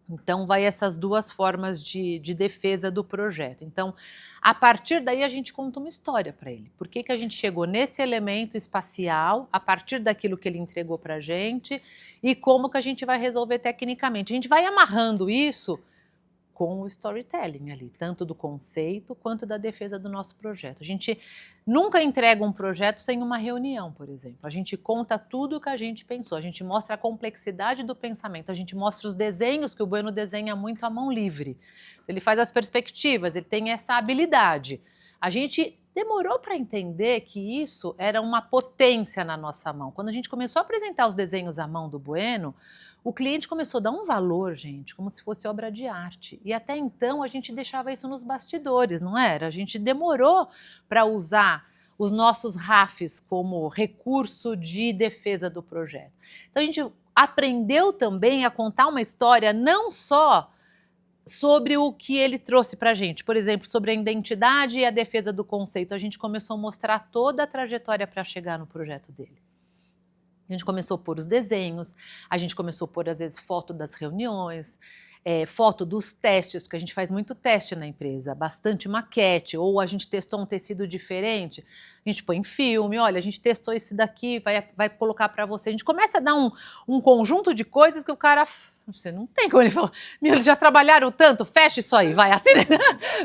Então, vai essas 2 formas de defesa do projeto. Então, a partir daí, a gente conta uma história para ele. Por que a gente chegou nesse elemento espacial, a partir daquilo que ele entregou para a gente, e como que a gente vai resolver tecnicamente. A gente vai amarrando isso com o storytelling ali, tanto do conceito quanto da defesa do nosso projeto. A gente nunca entrega um projeto sem uma reunião, por exemplo. A gente conta tudo o que a gente pensou, a gente mostra a complexidade do pensamento, a gente mostra os desenhos, que o Bueno desenha muito à mão livre. Ele faz as perspectivas, ele tem essa habilidade. A gente demorou para entender que isso era uma potência na nossa mão. Quando a gente começou a apresentar os desenhos à mão do Bueno, o cliente começou a dar um valor, gente, como se fosse obra de arte. E até então a gente deixava isso nos bastidores, não era? A gente demorou para usar os nossos RAFs como recurso de defesa do projeto. Então a gente aprendeu também a contar uma história não só sobre o que ele trouxe para a gente, por exemplo, sobre a identidade e a defesa do conceito. A gente começou a mostrar toda a trajetória para chegar no projeto dele. A gente começou a pôr os desenhos, a gente começou a pôr, às vezes, foto das reuniões, foto dos testes, porque a gente faz muito teste na empresa, bastante maquete, ou a gente testou um tecido diferente, a gente põe em filme, olha, a gente testou esse daqui, vai colocar para você. A gente começa a dar um conjunto de coisas que o cara... Você não tem como ele falar, meu, eles já trabalharam tanto, fecha isso aí, vai assim,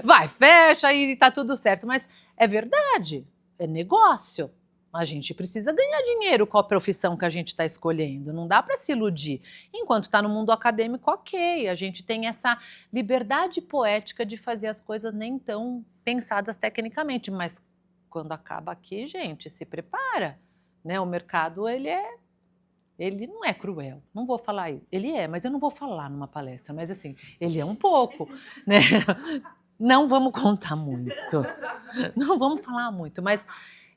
vai, fecha e tá tudo certo. Mas é verdade, é negócio. A gente precisa ganhar dinheiro com a profissão que a gente está escolhendo, não dá para se iludir. Enquanto está no mundo acadêmico, ok, a gente tem essa liberdade poética de fazer as coisas nem tão pensadas tecnicamente, mas quando acaba aqui, gente, se prepara, né? O mercado, ele não é cruel, não vou falar isso, ele é, mas eu não vou falar numa palestra, mas assim, ele é um pouco, né? Não vamos contar muito, não vamos falar muito, mas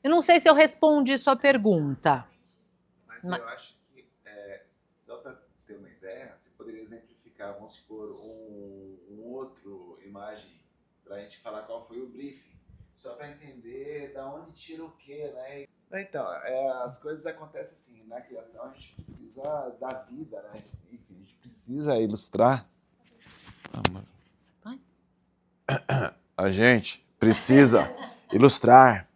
eu não sei se eu respondi sua pergunta. Mas eu acho que, só para ter uma ideia, você poderia exemplificar, vamos supor, um outro imagem, para a gente falar qual foi o briefing, só para entender da onde tira o quê, né? Então, as coisas acontecem assim, na criação a gente precisa dar vida, né? Enfim, a gente precisa ilustrar. Vai. A gente precisa ilustrar.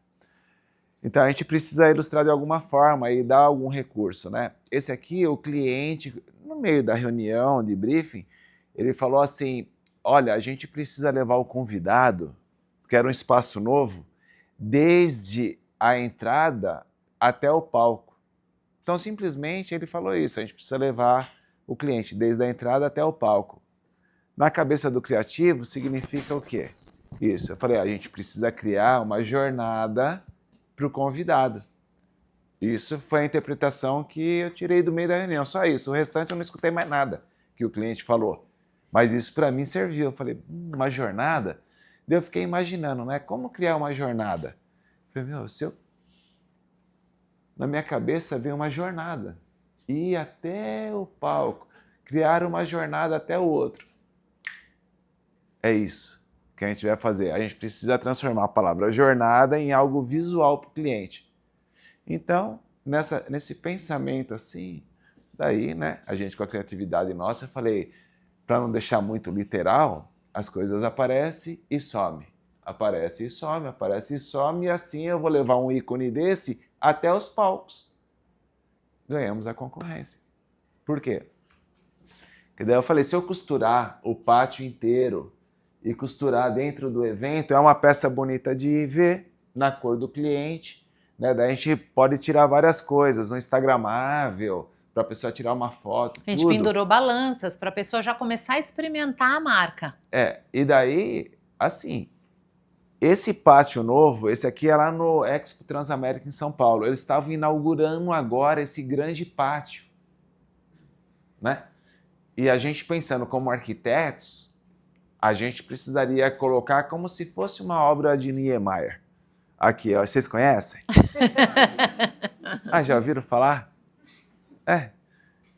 Então, a gente precisa ilustrar de alguma forma e dar algum recurso, né? Esse aqui, o cliente, no meio da reunião de briefing, ele falou assim, olha, a gente precisa levar o convidado, que era um espaço novo, desde a entrada até o palco. Então, simplesmente, ele falou isso, a gente precisa levar o cliente desde a entrada até o palco. Na cabeça do criativo, significa o quê? Isso, eu falei, a gente precisa criar uma jornada para o convidado. Isso foi a interpretação que eu tirei do meio da reunião, só isso. O restante eu não escutei mais nada que o cliente falou. Mas isso para mim serviu. Eu falei, uma jornada? Daí eu fiquei imaginando, né? Como criar uma jornada? Eu falei, meu, na minha cabeça veio uma jornada. Ir até o palco, criar uma jornada até o outro. É isso que a gente vai fazer. A gente precisa transformar a palavra jornada em algo visual para o cliente. Então, nesse pensamento assim, daí, né, a gente com a criatividade nossa, eu falei, para não deixar muito literal, as coisas aparecem e somem. Aparece e some, aparece e some, e assim eu vou levar um ícone desse até os palcos. Ganhamos a concorrência. Por quê? Porque daí eu falei, se eu costurar o pátio inteiro e costurar dentro do evento, é uma peça bonita de ver, na cor do cliente, né? Daí a gente pode tirar várias coisas, um instagramável, para a pessoa tirar uma foto, A gente tudo. pendurou balanças para a pessoa já começar a experimentar a marca. E daí, assim, esse pátio novo, esse aqui é lá no Expo Transamérica em São Paulo. Eles estavam inaugurando agora esse grande pátio, né? E a gente pensando como arquitetos, a gente precisaria colocar como se fosse uma obra de Niemeyer. Aqui, ó, vocês conhecem? Já ouviram falar?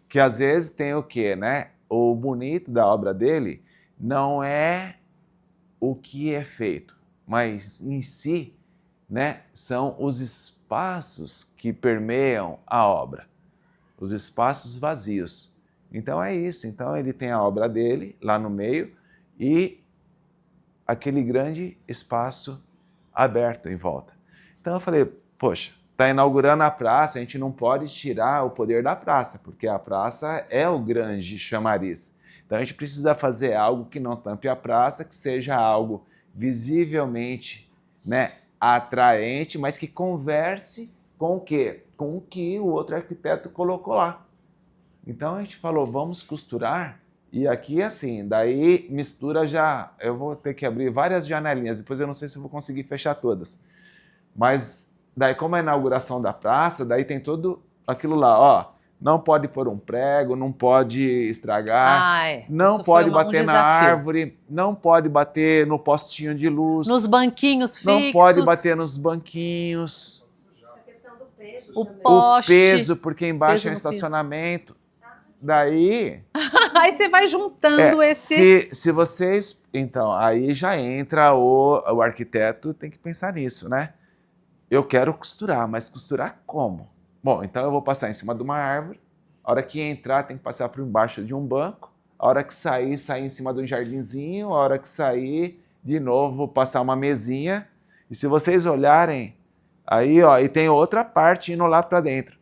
Que às vezes tem o quê, né? O bonito da obra dele não é o que é feito, mas em si, né, são os espaços que permeiam a obra, os espaços vazios. Então é isso. Então ele tem a obra dele lá no meio e aquele grande espaço aberto em volta. Então eu falei, poxa, está inaugurando a praça, a gente não pode tirar o poder da praça, porque a praça é o grande chamariz. Então a gente precisa fazer algo que não tampe a praça, que seja algo visivelmente, né, atraente, mas que converse com o quê? Com o que o outro arquiteto colocou lá. Então a gente falou, vamos costurar, e aqui assim, daí mistura já, eu vou ter que abrir várias janelinhas, depois eu não sei se eu vou conseguir fechar todas. Mas daí como é a inauguração da praça, daí tem tudo aquilo lá, ó, não pode pôr um prego, não pode estragar, não pode bater na árvore, não pode bater no postinho de luz, nos banquinhos fixos, não pode bater nos banquinhos, A questão do peso. o também. poste, o peso, porque embaixo peso é um no piso. estacionamento. Daí, Aí você vai juntando se vocês, então, aí já entra o arquiteto, tem que pensar nisso, né? Eu quero costurar, mas costurar como? Bom, então eu vou passar em cima de uma árvore, a hora que entrar tem que passar por embaixo de um banco, a hora que sair em cima de um jardinzinho, a hora que sair, de novo, vou passar uma mesinha, e se vocês olharem, aí, ó, e tem outra parte indo lá para dentro.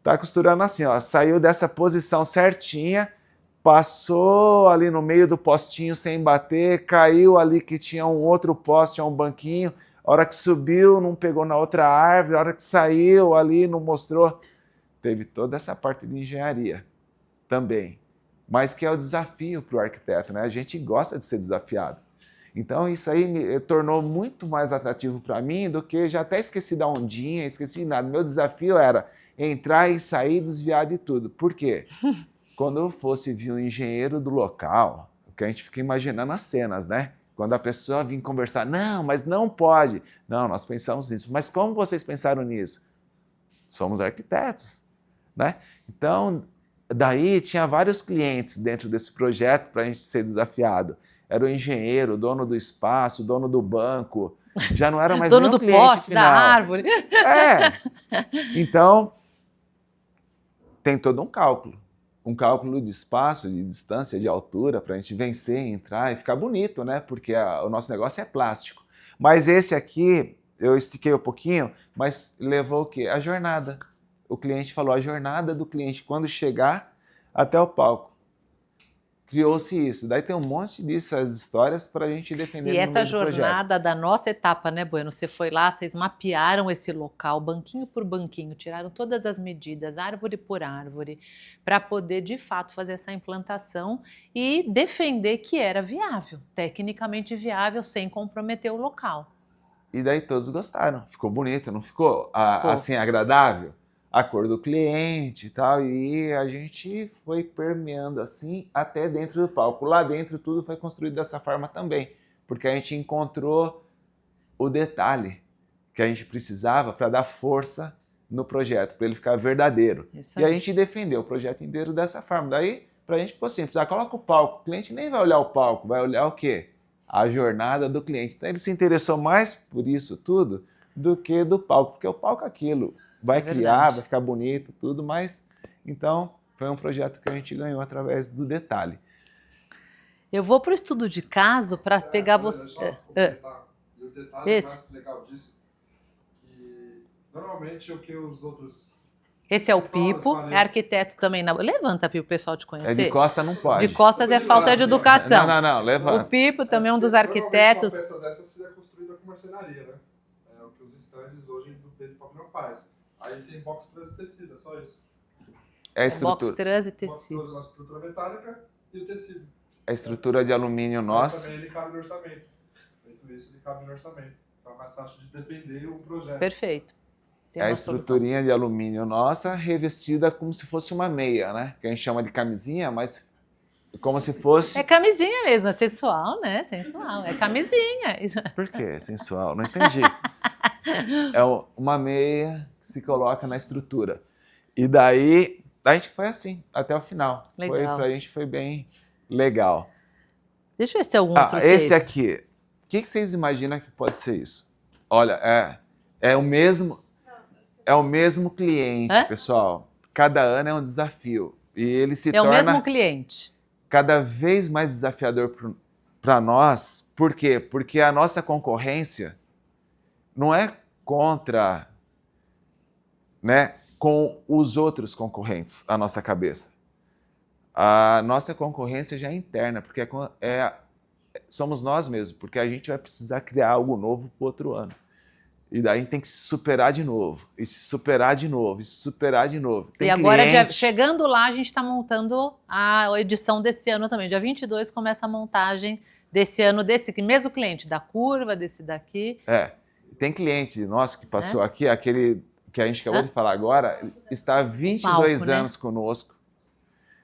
Tá costurando assim, ó, saiu dessa posição certinha, passou ali no meio do postinho sem bater, caiu ali que tinha um outro poste, um banquinho, a hora que subiu não pegou na outra árvore, a hora que saiu ali não mostrou. Teve toda essa parte de engenharia também, mas que é o desafio para o arquiteto, né? A gente gosta de ser desafiado. Então isso aí me tornou muito mais atrativo para mim do que, já até esqueci da ondinha, esqueci de nada. Meu desafio era entrar e sair, desviar de tudo. Por quê? Quando eu fosse vir um engenheiro do local, que a gente fica imaginando as cenas, né? Quando a pessoa vir conversar, não, mas não pode. Não, nós pensamos nisso. Mas como vocês pensaram nisso? Somos arquitetos, né? Então, daí tinha vários clientes dentro desse projeto para a gente ser desafiado. Era o engenheiro, o dono do espaço, o dono do banco. Já não era mais dono nem o do cliente poste, final. da árvore. Então, tem todo um cálculo de espaço, de distância, de altura, para a gente vencer, entrar e ficar bonito, né? Porque o nosso negócio é plástico. Mas esse aqui, eu estiquei um pouquinho, mas levou o quê? A jornada. O cliente falou, a jornada do cliente, quando chegar até o palco. Criou-se isso. Daí tem um monte dessas histórias para a gente defender. E essa jornada da nossa etapa, né, Bueno? Você foi lá, vocês mapearam esse local, banquinho por banquinho, tiraram todas as medidas, árvore por árvore, para poder, de fato, fazer essa implantação e defender que era viável, tecnicamente viável, sem comprometer o local. E daí todos gostaram. Ficou bonito, não ficou? Assim, agradável? a cor do cliente e tal, e a gente foi permeando assim até dentro do palco. Lá dentro tudo foi construído dessa forma também, porque a gente encontrou o detalhe que a gente precisava para dar força no projeto, para ele ficar verdadeiro. Isso E a aí. gente defendeu o projeto inteiro dessa forma. Daí, pra gente ficou simples. Coloca o palco. O cliente nem vai olhar o palco, vai olhar o quê? A jornada do cliente. Então ele se interessou mais por isso tudo do que do palco, porque o palco é aquilo. Vai É criar, verdade. vai ficar bonito, tudo, mas... Então, foi um projeto que a gente ganhou através do detalhe. Eu vou para o estudo de caso para pegar Olha, você. só complementar. E o detalhe Esse. mais legal disso, que normalmente o que os outros... Esse é o escolas Pipo, fariam- é arquiteto também. Levanta, Pipo, o pessoal te É conhecer. de costa não pode. De costas é falta de educação. Não, O levanta. Pipo também é um dos Normalmente arquitetos. Uma peça dessa seria construída com marcenaria, né? É o que os estandes hoje do Pedro Papel faz. Aí tem box trans e tecido, é só isso. É a Box estrutura, trans e Box tecido. trans na estrutura metálica e o tecido. a estrutura de alumínio nossa. Também ele cabe no orçamento. Feito isso, ele cabe no orçamento. Então é mais fácil de defender o projeto. Perfeito. Tem É a uma solução. estruturinha de alumínio nossa revestida como se fosse uma meia, né? Que a gente chama de camisinha, mas como se fosse... É camisinha mesmo, é sensual, né? Sensual. É camisinha. Por quê? Sensual? Não entendi. É uma meia que se coloca na estrutura. E daí, a gente foi assim, até o final. Legal. Pra gente foi bem legal. Deixa eu ver se tem algum outro Esse texto. aqui. O que vocês imaginam que pode ser isso? Olha, é o mesmo... É o mesmo cliente, Hã? pessoal. Cada ano é um desafio. E ele se É o torna mesmo cliente. cada vez mais desafiador para nós. Por quê? Porque a nossa concorrência não é contra, né, com os outros concorrentes, a nossa cabeça. A nossa concorrência já é interna, porque somos nós mesmos, porque a gente vai precisar criar algo novo para o outro ano. E daí a gente tem que se superar de novo, e se superar de novo, e se superar de novo. Tem E agora, cliente- chegando lá, a gente está montando a edição desse ano também. Dia 22 começa a montagem desse ano, desse mesmo cliente, da curva, desse daqui. Tem cliente nosso que passou aqui, aquele que a gente acabou de falar agora, ele está há 22 Palco, né? anos conosco,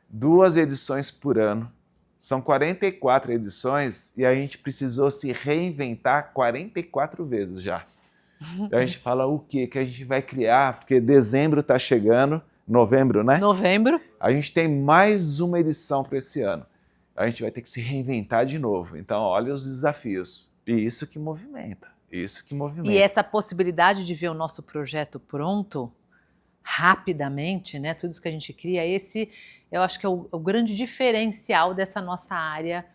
2 edições por ano. São 44 edições e a gente precisou se reinventar 44 vezes já. E a gente fala o que a gente vai criar, porque dezembro está chegando, novembro, né? Novembro. A gente tem mais uma edição para esse ano. A gente vai ter que se reinventar de novo. Então, olha os desafios. E isso que movimenta. Isso que movimenta. E essa possibilidade de ver o nosso projeto pronto rapidamente, né? Tudo isso que a gente cria, esse eu acho que é o grande diferencial dessa nossa área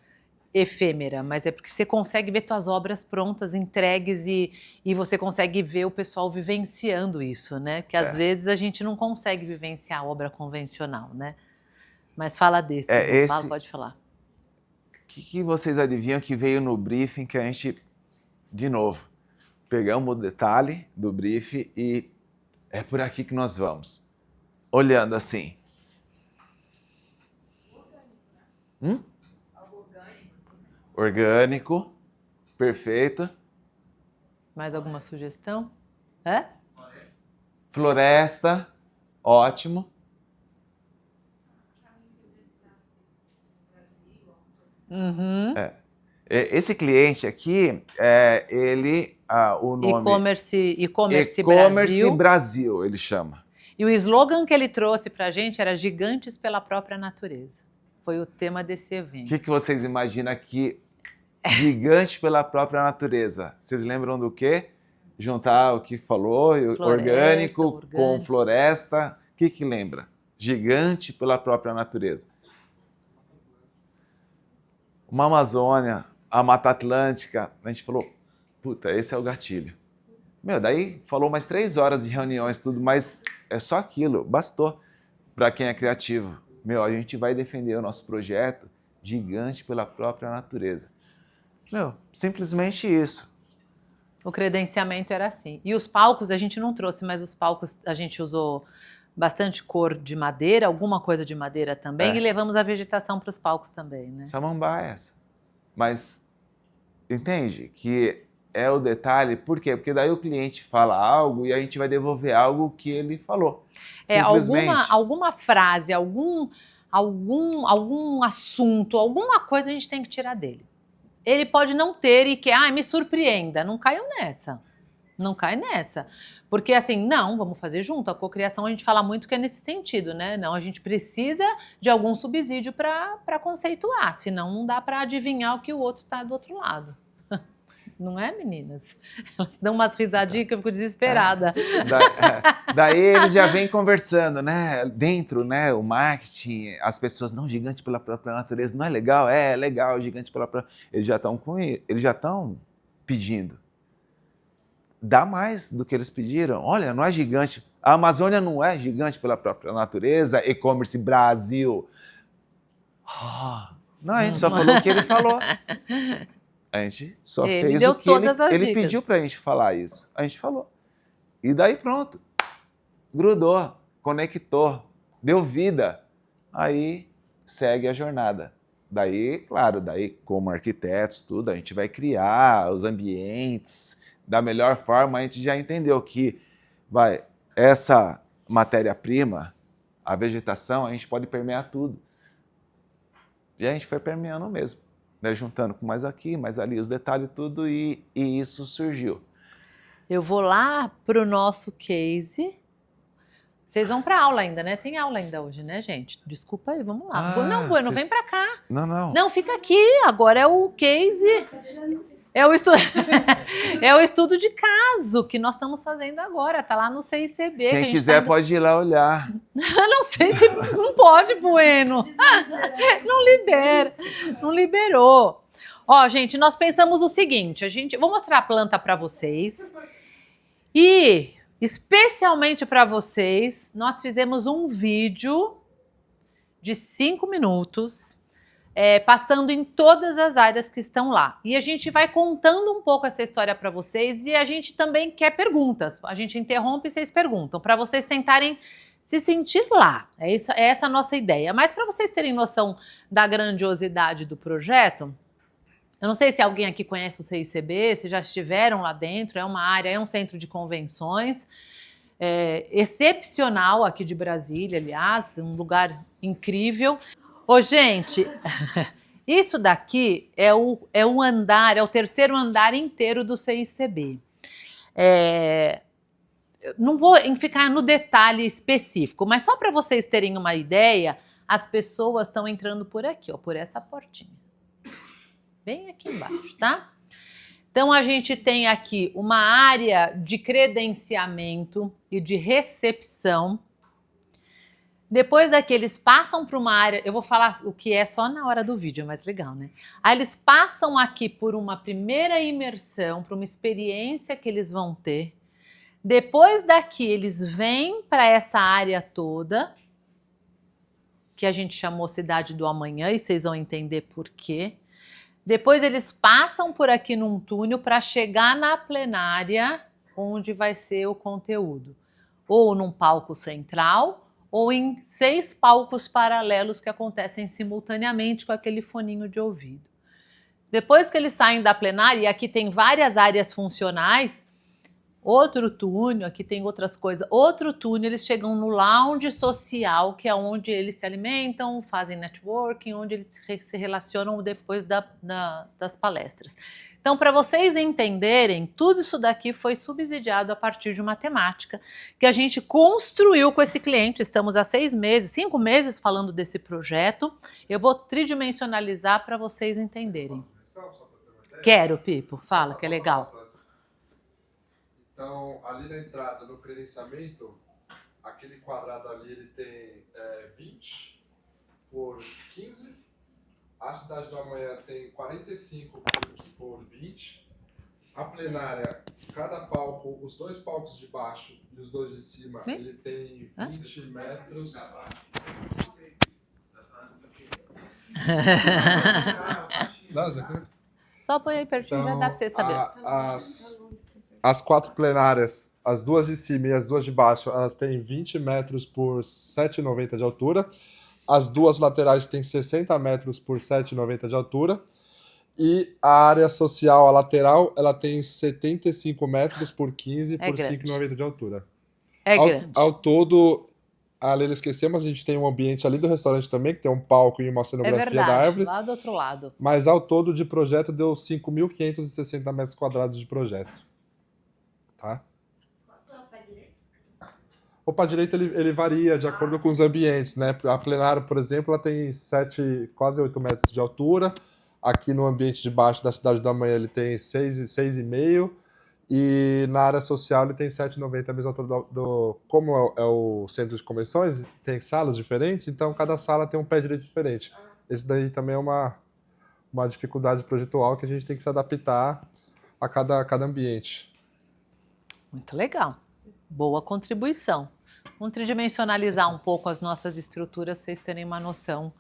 efêmera, mas é porque você consegue ver suas obras prontas, entregues e você consegue ver o pessoal vivenciando isso, né? Que às vezes a gente não consegue vivenciar a obra convencional, né? Mas fala desse, não fala, pode falar. O que vocês adivinham que veio no briefing que a gente, de novo, pegamos o detalhe do briefing e é por aqui que nós vamos. Olhando assim. Orgânico, perfeito. Mais alguma sugestão? É? Floresta, ótimo. Uhum. Esse cliente aqui, o nome... E-commerce Brasil. Brasil, ele chama. E o slogan que ele trouxe pra gente era Gigantes pela Própria Natureza. Foi o tema desse evento. O que vocês imaginam aqui? Gigante pela própria natureza. Vocês lembram do quê? Juntar o que falou, orgânico com floresta. O que lembra? Gigante pela própria natureza. Uma Amazônia, a Mata Atlântica. A gente falou, puta, esse é o gatilho. Daí falou mais 3 horas de reuniões, tudo, mas é só aquilo, bastou para quem é criativo. A gente vai defender o nosso projeto gigante pela própria natureza. Simplesmente isso. O credenciamento era assim. E os palcos a gente não trouxe, mas os palcos a gente usou bastante cor de madeira, alguma coisa de madeira também, e levamos a vegetação para os palcos também, né? Samambaias. Mas entende que é o detalhe. Por quê? Porque daí o cliente fala algo e a gente vai devolver algo que ele falou. Alguma frase, algum assunto, alguma coisa a gente tem que tirar dele. Ele pode não ter e quer, me surpreenda. Não caiam nessa. Não cai nessa. Porque assim, não, vamos fazer junto. A cocriação a gente fala muito que é nesse sentido, né? Não, a gente precisa de algum subsídio para conceituar, senão não dá para adivinhar o que o outro está do outro lado. Não é, meninas? Elas dão umas risadinhas que eu fico desesperada. Daí eles já vêm conversando, né? Dentro, né? O marketing, as pessoas, não, gigante pela própria natureza, não é legal? É legal, gigante pela própria... Eles já estão pedindo. Dá mais do que eles pediram. Olha, não é gigante. A Amazônia não é gigante pela própria natureza. E-commerce Brasil. Não, a gente só falou o que ele falou. A gente só fez o que ele pediu pra gente falar isso. A gente falou. E daí pronto. Grudou, conectou, deu vida. Aí segue a jornada. Daí, claro, como arquitetos, tudo, a gente vai criar os ambientes da melhor forma. A gente já entendeu que essa matéria-prima, a vegetação, a gente pode permear tudo. E a gente foi permeando mesmo, né? Juntando com mais aqui, mais ali, os detalhes, tudo, e isso surgiu. Eu vou lá pro nosso case. Vocês vão para aula ainda, né? Tem aula ainda hoje, né, gente? Desculpa aí, vamos lá. Não, Bueno, vem para cá. Não. Não, fica aqui. Agora é o case. É o estudo de caso que nós estamos fazendo agora. Tá lá no CICB. Quem quiser pode ir lá olhar. Não sei se não pode, Bueno. Não liberou. Ó, gente, nós pensamos o seguinte. Vou mostrar a planta para vocês. E, especialmente para vocês, nós fizemos um vídeo de 5 minutos, passando em todas as áreas que estão lá. E a gente vai contando um pouco essa história para vocês e a gente também quer perguntas. A gente interrompe e vocês perguntam, para vocês tentarem se sentir lá. É essa a nossa ideia. Mas para vocês terem noção da grandiosidade do projeto, eu não sei se alguém aqui conhece o CICB, se já estiveram lá dentro, é uma área, é um centro de convenções, excepcional aqui de Brasília, aliás, um lugar incrível. Ô, gente, isso daqui é o terceiro andar inteiro do CICB. Não vou ficar no detalhe específico, mas só para vocês terem uma ideia, as pessoas estão entrando por aqui, ó, por essa portinha. Bem aqui embaixo, tá? Então, a gente tem aqui uma área de credenciamento e de recepção. Depois daqui, eles passam para uma área... Eu vou falar o que é só na hora do vídeo, é mais legal, né? Aí, eles passam aqui por uma primeira imersão, para uma experiência que eles vão ter. Depois daqui, eles vêm para essa área toda, que a gente chamou Cidade do Amanhã, e vocês vão entender por quê. Depois eles passam por aqui num túnel para chegar na plenária, onde vai ser o conteúdo. Ou num palco central, ou em 6 palcos paralelos que acontecem simultaneamente com aquele foninho de ouvido. Depois que eles saem da plenária, e aqui tem várias áreas funcionais, outro túnel, aqui tem outras coisas, outro túnel, eles chegam no lounge social, que é onde eles se alimentam, fazem networking, onde eles se relacionam depois das palestras. Então, para vocês entenderem, tudo isso daqui foi subsidiado a partir de uma temática que a gente construiu com esse cliente. Estamos há 5 meses falando desse projeto. Eu vou tridimensionalizar para vocês entenderem. Quero, Pipo, fala que é legal. Então, ali na entrada, no credenciamento, aquele quadrado ali, ele tem 20 por 15. A Cidade do Amanhã tem 45 por 20. A plenária, cada palco, os 2 palcos de baixo e os 2 de cima, ele tem 20 metros. Só põe aí pertinho, então, já dá para você saber. As 4 plenárias, as 2 de cima e as 2 de baixo, elas têm 20 metros por 7,90 de altura. As 2 laterais têm 60 metros por 7,90 de altura. E a área social, a lateral, ela tem 75 metros por 15 por grande. 5,90 de altura. É grande. Ao todo, a Leila esqueceu, mas a gente tem um ambiente ali do restaurante também, que tem um palco e uma É cenografia da verdade, árvore. lá do outro lado. Mas ao todo de projeto deu 5.560 metros quadrados de projeto. Tá? Quanto é o pé direito? O pá direito ele varia de acordo com os ambientes, né? A plenária, por exemplo, ela tem quase 8 metros de altura. Aqui no ambiente de baixo da Cidade do Amanhã ele tem 6,5. E na área social ele tem 7,90, a mesma altura como é o centro de convenções, tem salas diferentes, então cada sala tem um pé direito diferente. Esse daí também é uma dificuldade projetual que a gente tem que se adaptar a cada ambiente. Muito legal. Boa contribuição. Vamos tridimensionalizar um pouco as nossas estruturas, para vocês terem uma noção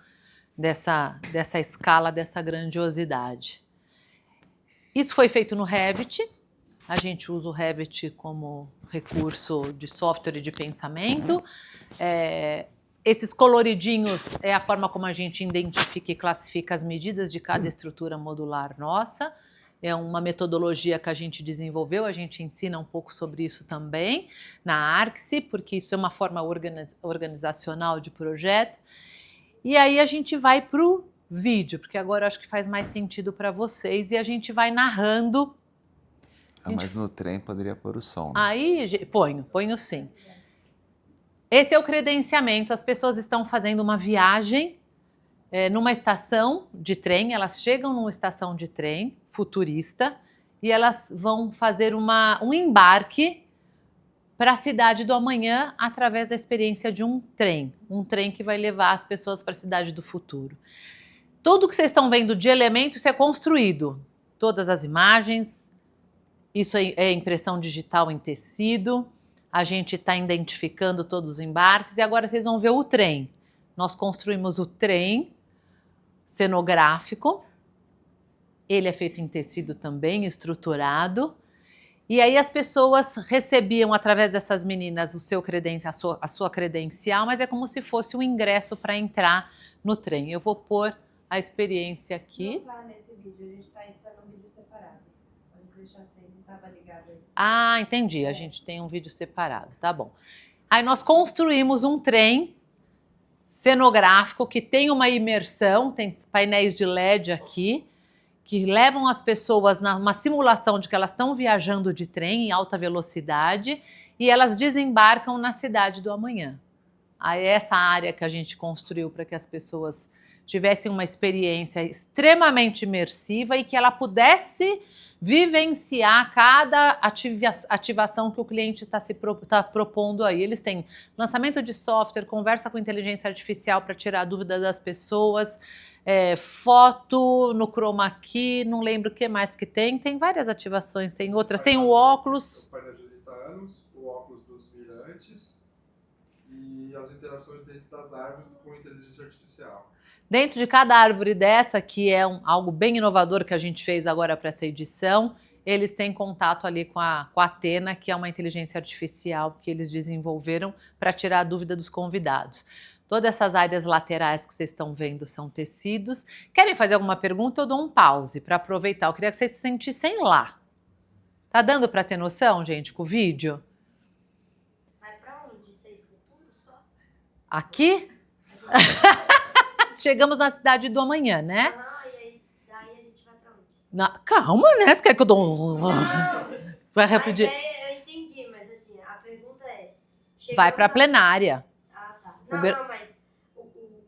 dessa escala, dessa grandiosidade. Isso foi feito no Revit. A gente usa o Revit como recurso de software e de pensamento. Esses coloridinhos é a forma como a gente identifica e classifica as medidas de cada estrutura modular nossa. É uma metodologia que a gente desenvolveu, a gente ensina um pouco sobre isso também na Arcsy, porque isso é uma forma organizacional de projeto. E aí a gente vai para o vídeo, porque agora eu acho que faz mais sentido para vocês, e a gente vai narrando. Mas no trem poderia pôr o som. Né? Aí, ponho sim. Esse é o credenciamento. As pessoas estão fazendo uma viagem numa estação de trem. Elas chegam numa estação de trem futurista e elas vão fazer um embarque para a cidade do amanhã através da experiência de um trem. Um trem que vai levar as pessoas para a cidade do futuro. Tudo que vocês estão vendo de elementos é construído. Todas as imagens. Isso é impressão digital em tecido, a gente está identificando todos os embarques e agora vocês vão ver o trem. Nós construímos o trem cenográfico, ele é feito em tecido também, estruturado, e aí as pessoas recebiam através dessas meninas a sua credencial, mas é como se fosse um ingresso para entrar no trem. Eu vou pôr a experiência aqui. Não tá nesse vídeo, a gente tá num vídeo separado. Pode deixar assim, não tava ligado aí. Ah, entendi. A gente tem um vídeo separado, tá bom. Aí nós construímos um trem cenográfico que tem uma imersão, tem painéis de LED aqui, que levam as pessoas numa simulação de que elas estão viajando de trem em alta velocidade e elas desembarcam na cidade do amanhã. Aí essa área que a gente construiu para que as pessoas tivessem uma experiência extremamente imersiva e que ela pudesse vivenciar cada ativação que o cliente está propondo aí. Eles têm lançamento de software, conversa com inteligência artificial para tirar a dúvida das pessoas, foto no chroma key, não lembro o que mais que tem várias ativações, tem outras, tem o óculos. O painel de 80 anos, o óculos dos mirantes e as interações dentro das árvores com inteligência artificial. Dentro de cada árvore dessa, que é algo bem inovador que a gente fez agora para essa edição, eles têm contato ali com a Athena, que é uma inteligência artificial que eles desenvolveram para tirar a dúvida dos convidados. Todas essas áreas laterais que vocês estão vendo são tecidos. Querem fazer alguma pergunta? Eu dou um pause para aproveitar. Eu queria que vocês se sentissem lá. Tá dando para ter noção, gente, com o vídeo? Vai pra onde? Isso aí, futuro só? Aqui? Chegamos na cidade do amanhã, né? Ah, e aí, daí a gente vai pra onde? Calma, né? Você quer que eu dou Não! Vai A repetir? ideia eu entendi, mas assim, a pergunta é... Vai para a chegamos plenária. Ah, tá. O Não, gra- não, mas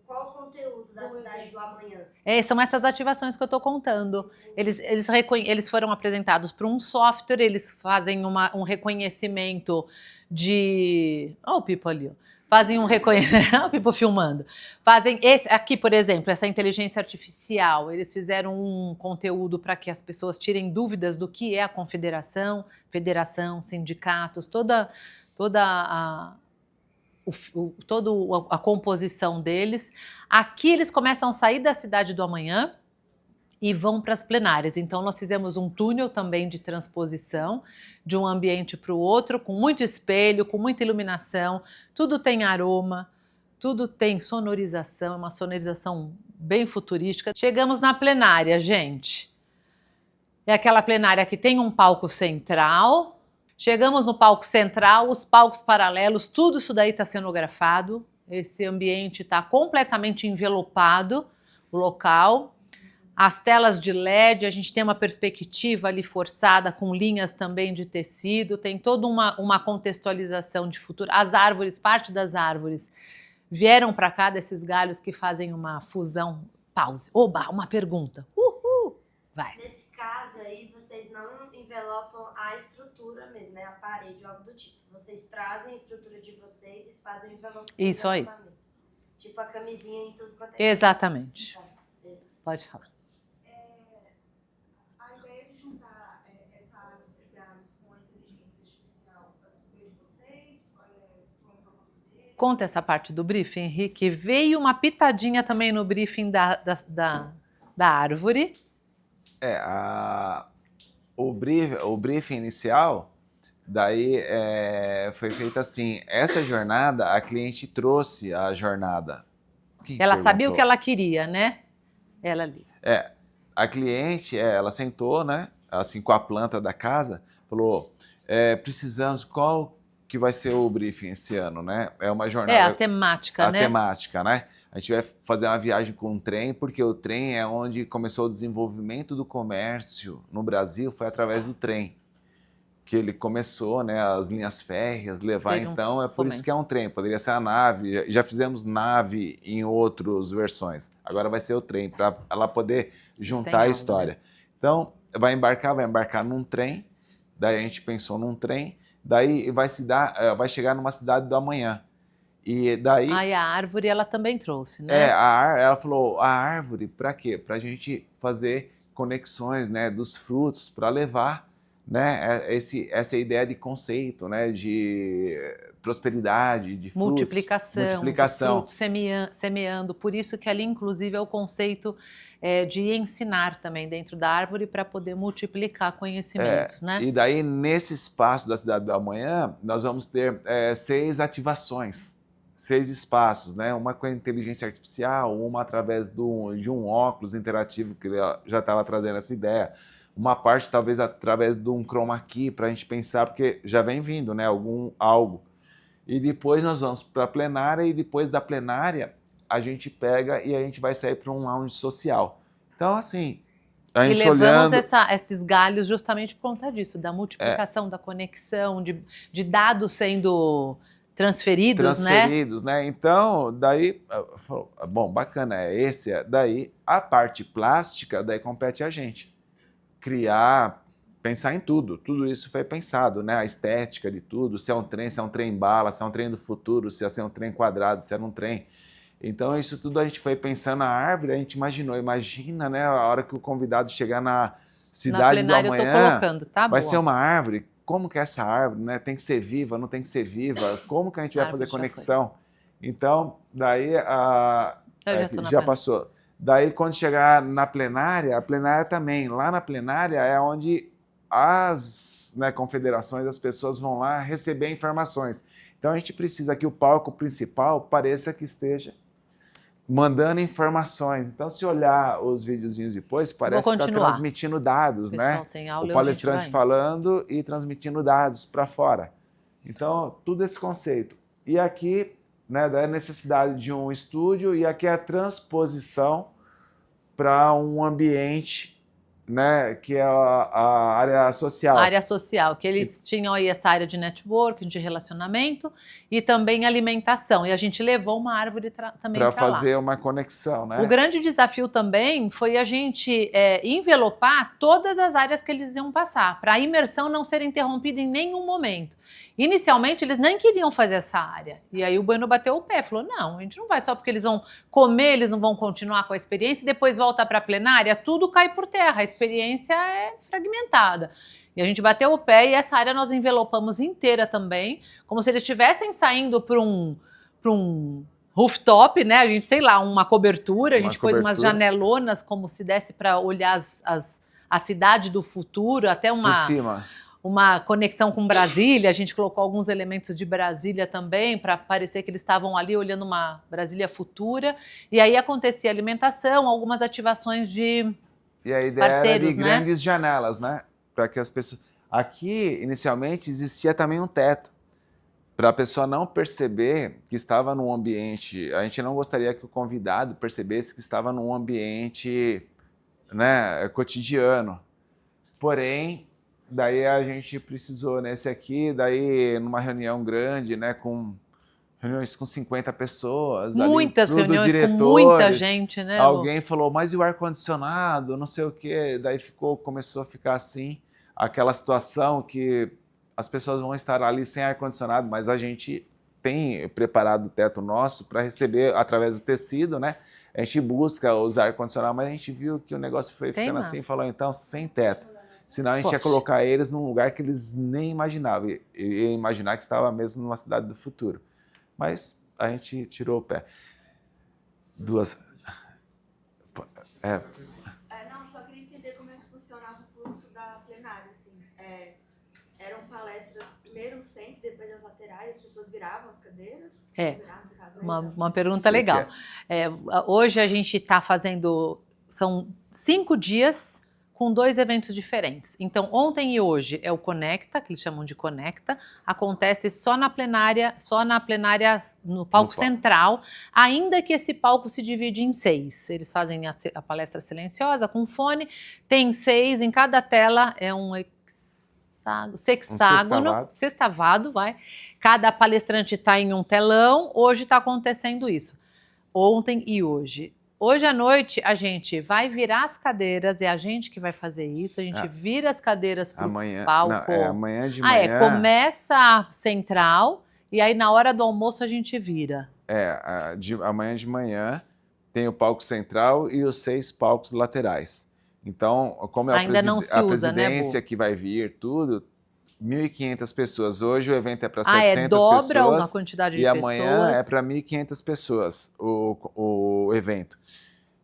qual o conteúdo da cidade do amanhã? São essas ativações que eu estou contando. Eles foram apresentados para um software, eles fazem um reconhecimento de... Olha o Pipo ali, ó. Fazem um reconhecimento... Olha o Pipo filmando. Fazem aqui, por exemplo, essa inteligência artificial. Eles fizeram um conteúdo para que as pessoas tirem dúvidas do que é a confederação, federação, sindicatos, toda a composição deles. Aqui eles começam a sair da cidade do amanhã e vão para as plenárias. Então nós fizemos um túnel também de transposição de um ambiente para o outro, com muito espelho, com muita iluminação, tudo tem aroma, tudo tem sonorização, uma sonorização bem futurística. Chegamos na plenária, gente. É aquela plenária que tem um palco central. Chegamos no palco central, os palcos paralelos, tudo isso daí está cenografado. Esse ambiente está completamente envelopado, o local. As telas de LED, a gente tem uma perspectiva ali forçada, com linhas também de tecido, tem toda uma contextualização de futuro. As árvores, parte das árvores, vieram para cá desses galhos que fazem uma fusão. Pause. Oba, uma pergunta. Vai. Nesse caso aí, vocês não envelopam a estrutura mesmo, né? A parede ou algo do tipo. Vocês trazem a estrutura de vocês e fazem o envelopamento. Isso aí. Tipo a camisinha em tudo quanto é. Exatamente. Pode falar. A ideia de juntar essa área, esses galhos com a inteligência artificial veio de vocês? Foi uma proposta dele? Conta essa parte do briefing, Henrique. Veio uma pitadinha também no briefing da árvore. O briefing inicial, daí foi feito assim, essa jornada, a cliente trouxe a jornada. Quem Ela sabia o perguntou? que ela queria, né? Ela ali. A cliente, ela sentou, né, assim, com a planta da casa, falou, precisamos, qual que vai ser o briefing esse ano, né? É uma jornada... A temática, né? A temática, né? A gente vai fazer uma viagem com um trem, porque o trem é onde começou o desenvolvimento do comércio no Brasil, foi através do trem que ele começou, né? As linhas férreas, levar, Teve então, é por fomento. isso que é um trem, poderia ser a nave, já fizemos nave em outras versões, agora vai ser o trem, para ela poder juntar a algo, história. Então, vai embarcar num trem, daí a gente pensou num trem, daí vai chegar numa cidade do amanhã. E daí... Aí a árvore ela também trouxe, né? Ela falou, a árvore, para quê? Para a gente fazer conexões, né, dos frutos, para levar, né, essa ideia de conceito, né, de prosperidade, de frutos. Multiplicação. De frutos, semeando. Por isso que ali, inclusive, é o conceito de ensinar também dentro da árvore para poder multiplicar conhecimentos, né? E daí, nesse espaço da Cidade do Amanhã, nós vamos ter 6 ativações. 6 espaços, né? Uma com a inteligência artificial, uma através de um óculos interativo, que ele já estava trazendo essa ideia, uma parte talvez através de um chroma key, para a gente pensar, porque já vem vindo, né? Algo. E depois nós vamos para a plenária, e depois da plenária a gente pega e a gente vai sair para um lounge social. Então, assim, a gente levamos olhando... esses galhos justamente por conta disso, da multiplicação, da conexão, de dados sendo... Transferidos, né? Então, daí, bom, bacana, daí a parte plástica, daí compete a gente. Criar, pensar em tudo isso foi pensado, né? A estética de tudo, se é um trem bala, se é um trem do futuro, se é um trem quadrado, se é um trem. Então, isso tudo a gente foi pensando na árvore, a gente imagina, né? A hora que o convidado chegar na Cidade do Amanhã, eu tô colocando, tá? vai ser uma árvore. Como que é essa árvore, né? Tem que ser viva, não tem que ser viva? Como que a gente vai fazer conexão? Então, daí já passou. Daí, quando chegar na plenária, a plenária também. Lá na plenária é onde as confederações, as pessoas vão lá receber informações. Então, a gente precisa que o palco principal pareça que esteja mandando informações. Então, se olhar os videozinhos depois, parece que está transmitindo dados, né? Tem aula, o palestrante falando e transmitindo dados para fora. Então, tudo esse conceito. E aqui, né, da necessidade de um estúdio, e aqui é a transposição para um ambiente, né, que é a área social. A área social, que eles tinham aí essa área de network, de relacionamento e também alimentação. E a gente levou uma árvore também para lá. Para fazer uma conexão, né? O grande desafio também foi a gente envelopar todas as áreas que eles iam passar, para a imersão não ser interrompida em nenhum momento. Inicialmente, eles nem queriam fazer essa área. E aí o Bueno bateu o pé, falou, não, a gente não vai só porque eles vão comer, eles não vão continuar com a experiência e depois volta para a plenária, tudo cai por terra, a experiência é fragmentada. E a gente bateu o pé e essa área nós envelopamos inteira também, como se eles estivessem saindo para um rooftop, né? A gente, sei lá, uma cobertura, a gente pôs umas janelonas como se desse para olhar a cidade do futuro, até uma conexão com Brasília, a gente colocou alguns elementos de Brasília também, para parecer que eles estavam ali olhando uma Brasília futura, e aí acontecia alimentação, algumas ativações de E a ideia era de Parceiros, né? grandes janelas, né? Para que as pessoas... Aqui, inicialmente, existia também um teto, para a pessoa não perceber que estava num ambiente... A gente não gostaria que o convidado percebesse que estava num ambiente, né, cotidiano. Porém, daí a gente precisou nesse aqui, daí numa reunião grande, né, com reuniões com 50 pessoas, Muitas ali, tudo reuniões com diretores, muita gente, né? alguém falou, mas e o ar-condicionado, não sei o quê, daí começou a ficar assim, aquela situação que as pessoas vão estar ali sem ar-condicionado, mas a gente tem preparado o teto nosso para receber através do tecido, né? A gente busca usar ar-condicionado, mas a gente viu que o negócio foi ficando assim e falou, então, sem teto. Senão a gente ia colocar eles num lugar que eles nem imaginavam. Ia imaginar que estava mesmo numa cidade do futuro. Mas a gente tirou o pé. Não, só queria entender como é que funcionava o fluxo da plenária, assim. Eram palestras primeiro no centro, depois as laterais, as pessoas viravam as cadeiras? Uma pergunta legal. Hoje a gente está fazendo... São 5 dias com 2 eventos diferentes. Então, ontem e hoje é o Conecta, que eles chamam de Conecta, acontece só na plenária no palco central, ainda que esse palco se divide em 6. Eles fazem a palestra silenciosa com fone, tem 6, em cada tela é um sextágono, sextavado, vai. Cada palestrante está em um telão, hoje está acontecendo isso. Ontem e hoje. Hoje à noite a gente vai virar as cadeiras, é a gente que vai fazer isso, a gente vira as cadeiras para o palco. Amanhã de manhã. Começa a central e aí na hora do almoço a gente vira. Amanhã de manhã tem o palco central e os 6 palcos laterais. Então, como é a presidência, né, que vai vir, tudo, 1.500 pessoas. Hoje o evento é para 700 pessoas. Dobra uma quantidade de pessoas. E amanhã é para 1.500 pessoas o evento.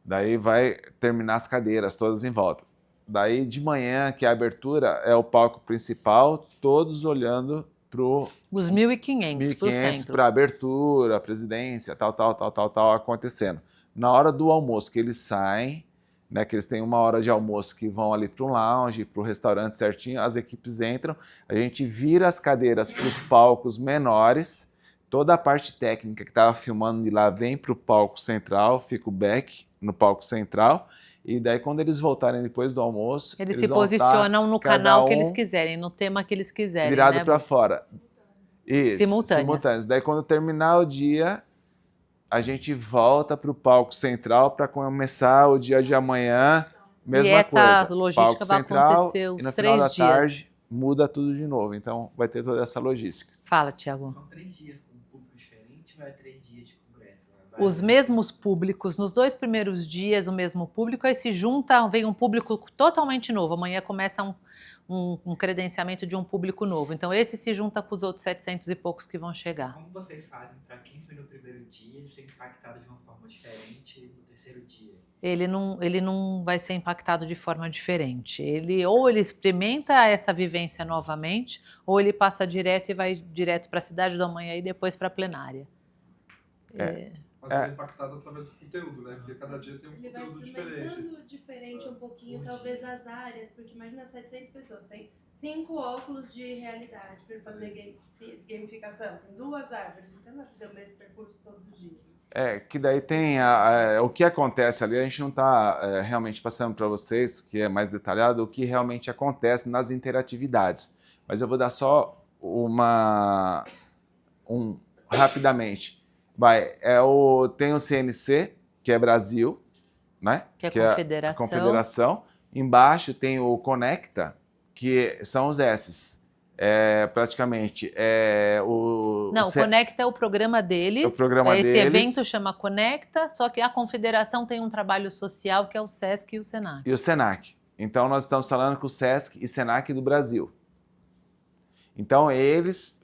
Daí vai terminar as cadeiras todas em volta. Daí de manhã, que é a abertura, é o palco principal, todos olhando para os 1.500 para o centro. Para a abertura, a presidência, tal, acontecendo. Na hora do almoço que eles saem, né, que eles têm 1 hora de almoço que vão ali para o lounge, para o restaurante certinho, as equipes entram, a gente vira as cadeiras para os palcos menores, toda a parte técnica que estava filmando de lá vem para o palco central, fica o back no palco central, e daí quando eles voltarem depois do almoço... Eles se posicionam no canal que eles quiserem, no tema que eles quiserem. Virado, né, para fora. Isso, simultâneas. Daí quando terminar o dia, a gente volta para o palco central para começar o dia de amanhã, mesma coisa. E essa logística vai acontecer os 3 dias. E no final da tarde muda tudo de novo, então vai ter toda essa logística. Fala, Tiago. São 3 dias com um público diferente ou é 3 dias de congresso? Os mesmos públicos, nos 2 primeiros dias o mesmo público, aí se junta, vem um público totalmente novo. Amanhã começa um credenciamento de um público novo. Então esse se junta com os outros 700 e poucos que vão chegar. Como vocês fazem para quem foi no primeiro dia ser impactado de uma forma diferente no terceiro dia? Ele não vai ser impactado de forma diferente. Ou ele experimenta essa vivência novamente, ou ele passa direto e vai direto para a cidade do amanhã e depois para a plenária. Mas é impactado através do conteúdo, né? Porque cada dia tem um Ele vai conteúdo diferente. experimentando diferente um pouquinho, talvez as áreas, porque imagina 700 pessoas, tem 5 óculos de realidade para fazer gamificação, tem 2 árvores, então não vai fazer o mesmo percurso todos os dias. Que daí tem o que acontece ali, a gente não está realmente passando para vocês, que é mais detalhado, o que realmente acontece nas interatividades. Mas eu vou dar só rapidamente. Tem o CNC, que é Brasil, né? Que é a Confederação. Embaixo tem o Conecta, que são os S's. Praticamente o Conecta é o programa deles. Esse evento chama Conecta, só que a confederação tem um trabalho social que é o SESC e o SENAC. E o SENAC. Então nós estamos falando com o SESC e SENAC do Brasil. Então eles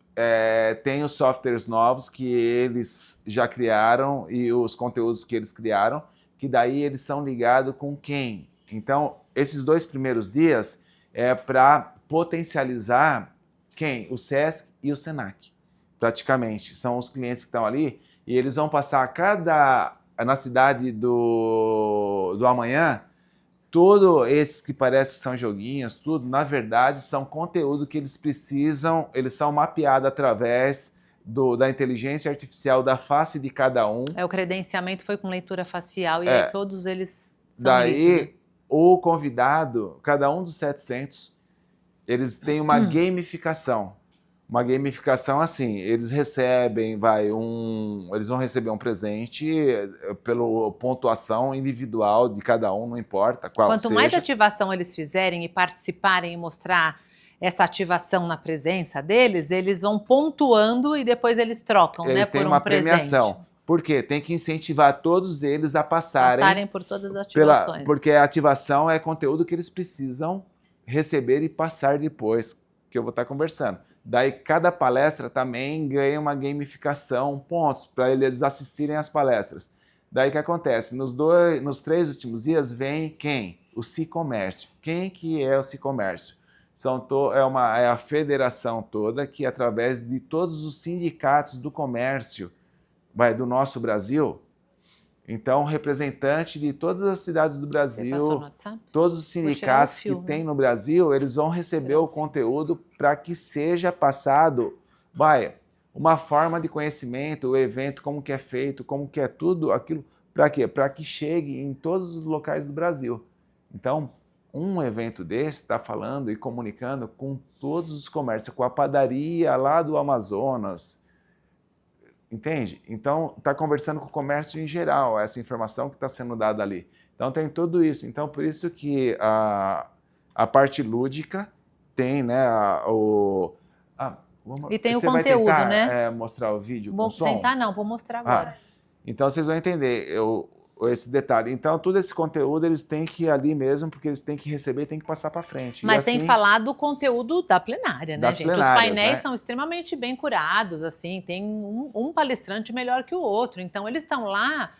têm os softwares novos que eles já criaram e os conteúdos que eles criaram, que daí eles são ligados com quem? Então esses 2 primeiros dias é para potencializar quem? O SESC e o SENAC, praticamente. São os clientes que estão ali e eles vão passar na cidade do amanhã, todos esses que parecem que são joguinhos, tudo, na verdade, são conteúdo que eles precisam, eles são mapeados através da inteligência artificial da face de cada um. O credenciamento foi com leitura facial e aí todos eles são Daí, lidos, né? o convidado, cada um dos 700, eles têm uma gamificação. Uma gamificação assim, eles recebem, eles vão receber um presente pela pontuação individual de cada um, não importa qual Quanto seja. mais ativação eles fizerem e participarem e mostrar essa ativação na presença deles, eles vão pontuando e depois eles trocam, eles né, têm por uma um presente. premiação. Por quê? Tem que incentivar todos eles a passarem Por todas as ativações. porque a ativação é conteúdo que eles precisam receber e passar depois, que eu vou estar conversando. Daí, cada palestra também ganha uma gamificação, pontos, para eles assistirem às palestras. Daí, o que acontece? Nos 3 últimos dias, vem quem? O Cicomércio. Quem que é o Cicomércio? É a federação toda que, através de todos os sindicatos do comércio do nosso Brasil, então, representante de todas as cidades do Brasil, todos os sindicatos que tem no Brasil, eles vão receber o conteúdo para que seja passado, uma forma de conhecimento, o evento, como que é feito, como que é tudo aquilo, para quê? Para que chegue em todos os locais do Brasil. Então, um evento desse está falando e comunicando com todos os comércios, com a padaria lá do Amazonas, entende? Então, está conversando com o comércio em geral, essa informação que está sendo dada ali. Então, tem tudo isso. Então, por isso que a parte lúdica tem, né, e tem o você conteúdo, vai tentar, né? Mostrar o vídeo com Vou som? tentar não, vou mostrar agora. Então, vocês vão entender esse detalhe. Então, todo esse conteúdo, eles têm que ir ali mesmo, porque eles têm que receber e têm que passar para frente. Mas e assim, sem falar do conteúdo da plenária, né, das gente? Os plenárias, painéis né? são extremamente bem curados, assim, tem um palestrante melhor que o outro. Então, eles estão lá,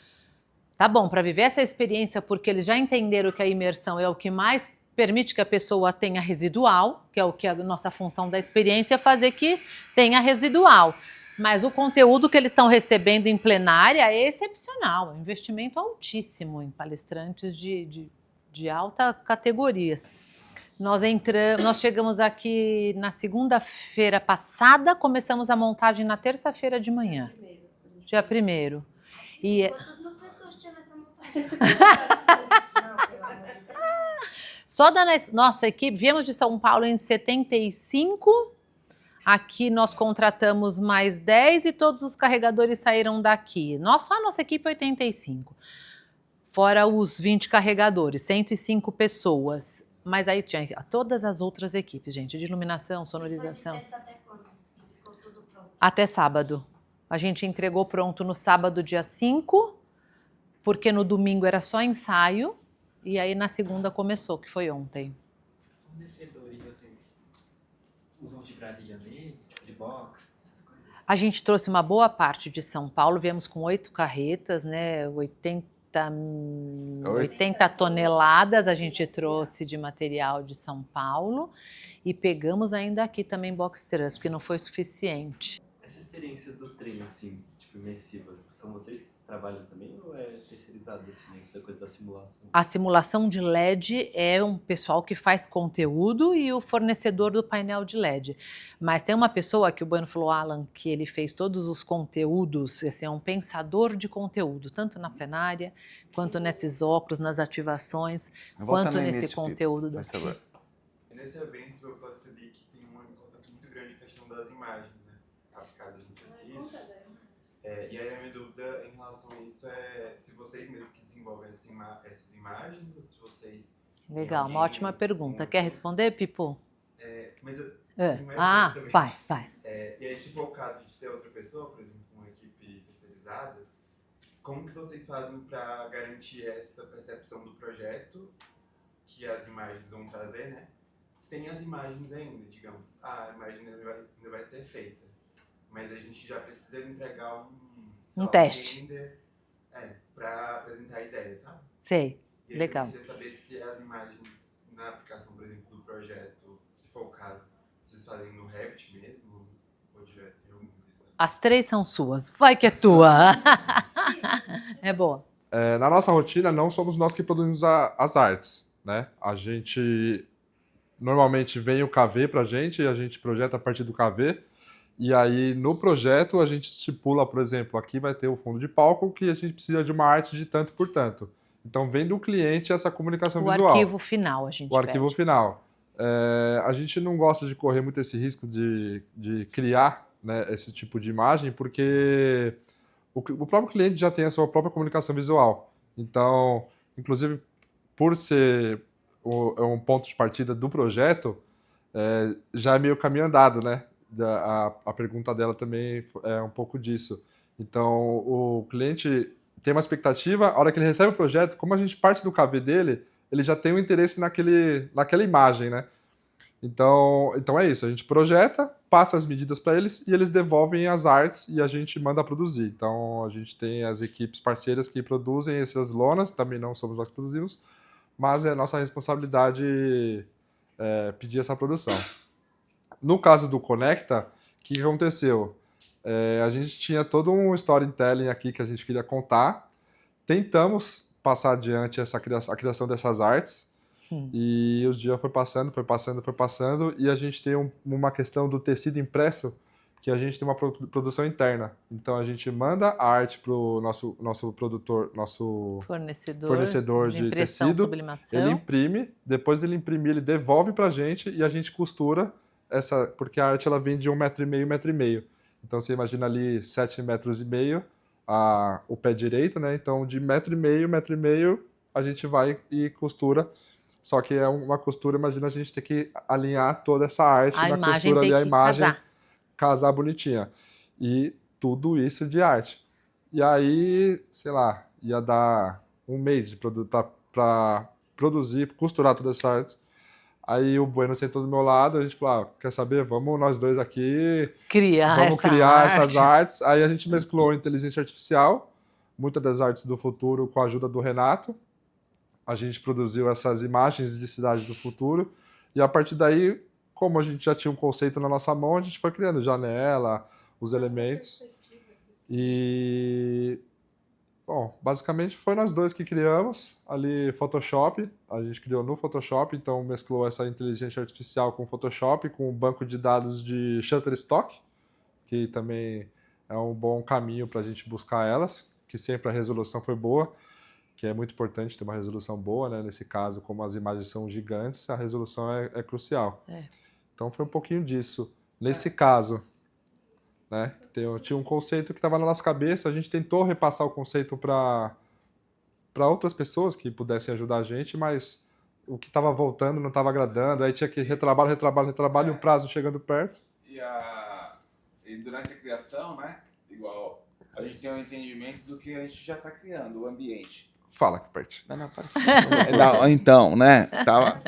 tá bom, para viver essa experiência, porque eles já entenderam que a imersão é o que mais permite que a pessoa tenha residual, que é o que a nossa função da experiência é fazer que tenha residual. Mas o conteúdo que eles estão recebendo em plenária é excepcional, é um investimento altíssimo em palestrantes de alta categoria. Nós chegamos aqui na segunda-feira passada, começamos a montagem na terça-feira de manhã, dia 1º. Quantas mil pessoas tinha nessa montagem? Só da nossa equipe, viemos de São Paulo em 75. Aqui nós contratamos mais 10 e todos os carregadores saíram daqui. Só a nossa equipe é 85. Fora os 20 carregadores, 105 pessoas. Mas aí tinha todas as outras equipes, gente, de iluminação, sonorização. Foi de terça até quando? Ficou tudo pronto? Até sábado. A gente entregou pronto no sábado, dia 5, porque no domingo era só ensaio. E aí na segunda começou, que foi ontem. Fornecedores, vocês usam de Brasília mesmo, tipo de box, essas coisas? A gente trouxe uma boa parte de São Paulo, viemos com 8 carretas, né? 80 toneladas a gente trouxe de material de São Paulo e pegamos ainda aqui também box truss, porque não foi suficiente. Essa experiência do trem, assim, tipo, imersiva, são vocês que trabalham também ou é terceirizado, assim, essa coisa da simulação? A simulação de LED é um pessoal que faz conteúdo e o fornecedor do painel de LED. Mas tem uma pessoa que o Bueno falou, Alan, que ele fez todos os conteúdos, assim, é um pensador de conteúdo, tanto na plenária, quanto nesses óculos, nas ativações, quanto nesse conteúdo. Nesse evento eu percebi que tem uma importância muito grande a questão das imagens, né? Aplicadas no tecido. E aí a minha dúvida em relação a isso é se vocês mesmos que desenvolvem essas imagens ou se vocês... Legal, uma ótima pergunta. Quer responder, Pipo? Também. Vai. E aí, se for o caso de ser outra pessoa, por exemplo, uma equipe terceirizada, como que vocês fazem para garantir essa percepção do projeto que as imagens vão trazer, né? Sem as imagens ainda, digamos. A imagem ainda vai ser feita. Mas a gente já precisa entregar um teste. Para apresentar a ideia, sabe? Sei, e aí legal. Eu queria saber se as imagens na aplicação, por exemplo, do projeto, se for o caso, vocês fazem no Revit mesmo ou direto em algum lugar? As 3 são suas, vai que é tua. É boa. Na nossa rotina, não somos nós que produzimos as artes, né? A gente normalmente vem o KV para a gente projeta a partir do KV, e aí no projeto a gente estipula, por exemplo, aqui vai ter o fundo de palco que a gente precisa de uma arte de tanto por tanto. Então vem do cliente essa comunicação O visual. arquivo final a gente O arquivo pede. final. A gente não gosta de correr muito esse risco de criar, né, esse tipo de imagem, porque o próprio cliente já tem a sua própria comunicação visual. Então, inclusive, por ser um ponto de partida do projeto, já é meio caminho andado, né? A pergunta dela também é um pouco disso. Então, o cliente tem uma expectativa, a hora que ele recebe o projeto, como a gente parte do KV dele, ele já tem um interesse naquela imagem, né? Então é isso, a gente projeta, passa as medidas para eles e eles devolvem as artes e a gente manda produzir. Então a gente tem as equipes parceiras que produzem essas lonas, também não somos nós que produzimos, mas é nossa responsabilidade pedir essa produção. No caso do Conecta, o que aconteceu? A gente tinha todo um storytelling aqui que a gente queria contar, tentamos passar adiante a criação dessas artes, e os dias foi passando, e a gente tem uma questão do tecido impresso, que a gente tem uma produção interna. Então a gente manda a arte para o nosso produtor, nosso fornecedor de impressão, tecido, sublimação. ele imprime, depois dele imprimir, ele devolve para a gente e a gente costura porque a arte ela vem de 1,5 m. Então você imagina ali 7,5 metros o pé direito, né? Então de 1,5 m, a gente vai e costura. Só que é uma costura, imagina a gente ter que alinhar toda essa arte A na imagem costura ali, tem a que imagem casar bonitinha. E tudo isso de arte. E aí, sei lá, ia dar um mês para produzir, costurar toda essa arte. Aí o Bueno sentou do meu lado, a gente falou, quer saber, vamos nós dois aqui criar essas artes. Aí a gente mesclou inteligência artificial, muitas das artes do futuro com a ajuda do Renato. A gente produziu essas imagens de cidade do futuro, e a partir daí, como a gente já tinha um conceito na nossa mão, a gente foi criando janela, os elementos. E, bom, basicamente foi nós dois que criamos ali Photoshop, a gente criou no Photoshop, então mesclou essa inteligência artificial com Photoshop, com o banco de dados de Shutterstock, que também é um bom caminho para a gente buscar elas, que sempre a resolução foi boa, que é muito importante ter uma resolução boa, né? Nesse caso, como as imagens são gigantes, a resolução é crucial. Então foi um pouquinho disso. Nesse caso, né? Tinha um conceito que estava na nossa cabeça, a gente tentou repassar o conceito para outras pessoas que pudessem ajudar a gente, mas o que estava voltando não estava agradando, aí tinha que retrabalho, e o prazo chegando perto. E durante a criação, né? Igual, a gente tem um entendimento do que a gente já está criando, o ambiente. Fala, Kipert. Não, então, né? Tava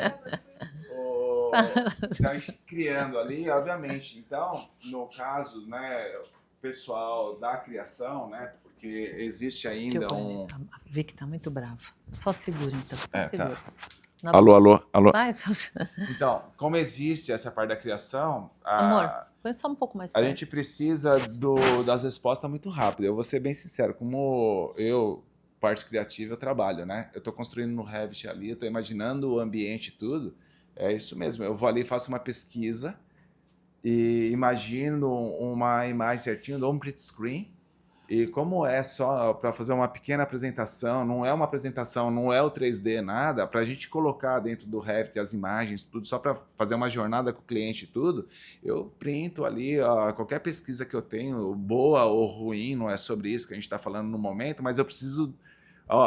a gente criando ali, obviamente. Então, no caso, né, o pessoal da criação, né? Porque existe ainda A Vicky tá muito brava. Só segura, então. Segura. Tá. Alô. Vai. Então, como existe essa parte da criação... Amor, põe só um pouco mais perto. A gente precisa das respostas muito rápido. Eu vou ser bem sincero, como parte criativa, eu trabalho, né? Eu tô construindo no Revit ali, eu tô imaginando o ambiente e tudo. É isso mesmo, eu vou ali, faço uma pesquisa e imagino uma imagem certinho, dou um print screen, e como é só para fazer uma pequena apresentação, não é uma apresentação, não é o 3D, nada, para a gente colocar dentro do Revit as imagens, tudo, só para fazer uma jornada com o cliente e tudo, eu printo ali qualquer pesquisa que eu tenho, boa ou ruim, não é sobre isso que a gente está falando no momento, mas eu preciso...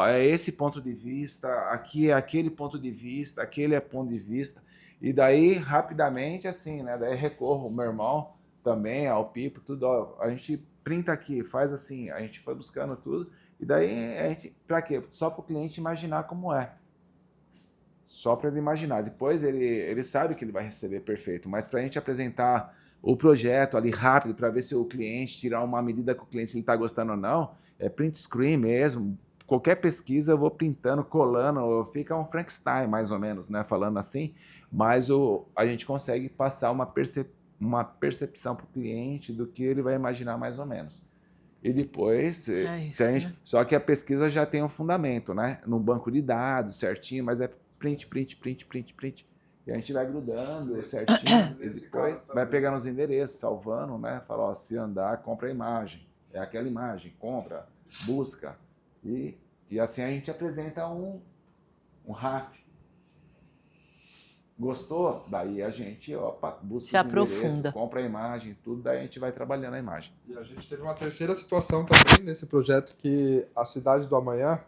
é esse ponto de vista, aqui é aquele ponto de vista, aquele é ponto de vista. E daí, rapidamente, assim, né? Daí recorro ao meu irmão também, ao Pipo, tudo. A gente printa aqui, faz assim, a gente foi buscando tudo. E daí, a gente, pra quê? Só para o cliente imaginar como é. Só para ele imaginar. Depois, ele sabe que ele vai receber perfeito. Mas para a gente apresentar o projeto ali rápido, para ver se o cliente, tirar uma medida com o cliente, se ele está gostando ou não, é print screen mesmo. Qualquer pesquisa eu vou printando, colando, fica um Frankenstein mais ou menos, né, falando assim, mas a gente consegue passar uma percepção para o cliente do que ele vai imaginar mais ou menos. E depois, né? Só que a pesquisa já tem um fundamento, né, no banco de dados certinho, mas print. E a gente vai grudando certinho e depois vai pegando os endereços, salvando, né? Fala, ó, se andar, compra a imagem. É aquela imagem, compra, busca. E assim a gente apresenta um RAF. Gostou? Daí a gente, opa, busca Se os endereços, aprofunda. compra a imagem, tudo, daí a gente vai trabalhando a imagem. E a gente teve uma terceira situação também nesse projeto, que a Cidade do Amanhã,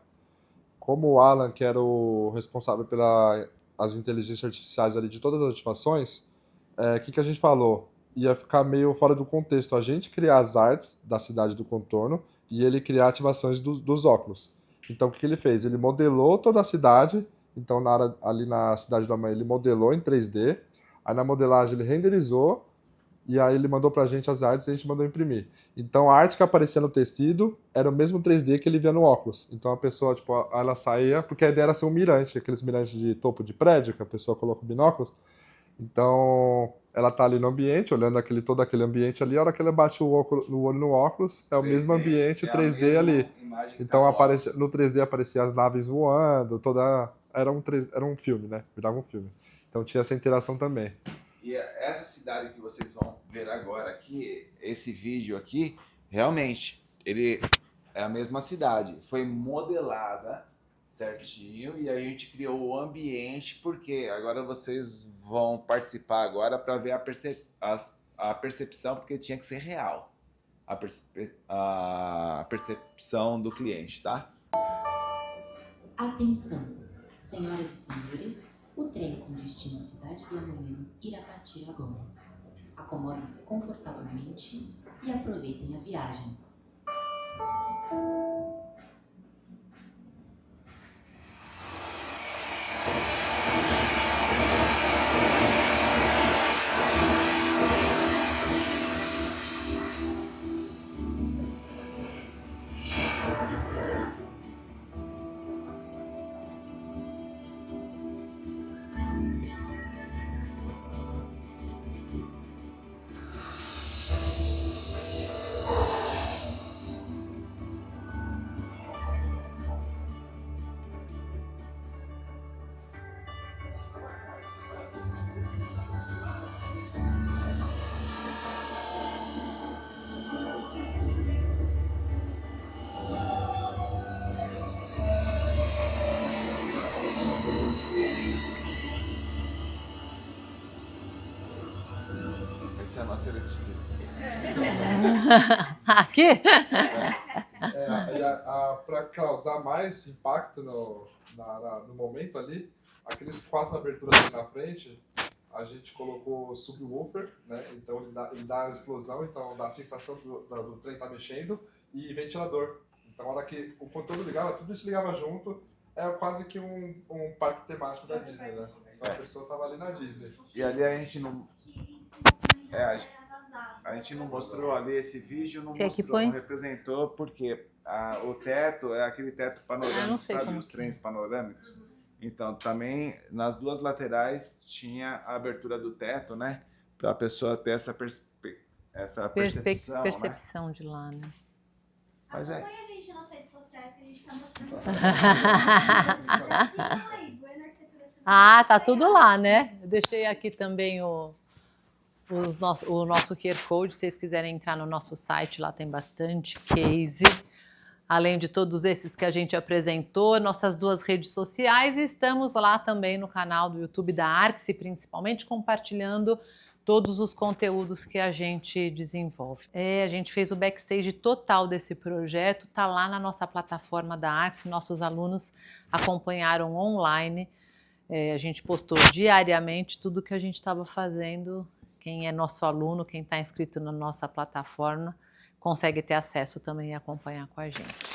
como o Alan, que era o responsável pelas inteligências artificiais ali de todas as ativações, o que a gente falou? Ia ficar meio fora do contexto a gente criar as artes da Cidade do Contorno e ele criar ativações dos óculos. Então o que ele fez? Ele modelou toda a cidade, então ali na Cidade do Amanhã ele modelou em 3D, aí na modelagem ele renderizou, e aí ele mandou pra gente as artes e a gente mandou imprimir. Então a arte que aparecia no tecido era o mesmo 3D que ele via no óculos. Então a pessoa, tipo, ela saía, porque a ideia era ser um mirante, aqueles mirantes de topo de prédio, que a pessoa coloca o binóculos. Então ela tá ali no ambiente, olhando todo aquele ambiente ali, a hora que ela bate o olho no óculos, é o 3D, mesmo ambiente, é 3D ali. Então tá no 3D aparecia as naves voando, era um filme, né? Virava um filme. Então tinha essa interação também. E essa cidade que vocês vão ver agora aqui, esse vídeo aqui, realmente, ele é a mesma cidade. Foi modelada certinho e aí a gente criou o ambiente, porque agora vocês vão participar agora para ver a percepção, porque tinha que ser real. A percepção do cliente, tá? Atenção, senhoras e senhores. O trem com destino à Cidade do Amanhã irá partir agora. Acomodem-se confortavelmente e aproveitem a viagem. Esse é o nosso eletricista. Aqui? Para causar mais impacto no momento ali, aqueles 4 aberturas ali na frente, a gente colocou subwoofer, né? Então ele dá a explosão, então dá a sensação do trem estar mexendo, e ventilador. Então, a hora que o contorno ligava, tudo isso ligava junto, é quase que um parque temático da Disney, né? Então a pessoa estava ali na Disney. E ali a gente não... a gente não mostrou ali esse vídeo, não representou, porque o teto é aquele teto panorâmico, sabe? Os trens panorâmicos. Então, também, nas 2 laterais, tinha a abertura do teto, né? Para a pessoa ter essa percepção, né? De lá, né? Mas acompanha a gente nas redes sociais que a gente tá mostrando. Tá tudo lá, né? Eu deixei aqui também o nosso QR Code, se vocês quiserem entrar no nosso site, lá tem bastante case. Além de todos esses que a gente apresentou, nossas 2 redes sociais, e estamos lá também no canal do YouTube da Arcsy, principalmente compartilhando todos os conteúdos que a gente desenvolve. A gente fez o backstage total desse projeto, tá lá na nossa plataforma da Arcsy, nossos alunos acompanharam online, a gente postou diariamente tudo que a gente estava fazendo. Quem é nosso aluno, quem está inscrito na nossa plataforma, consegue ter acesso também e acompanhar com a gente.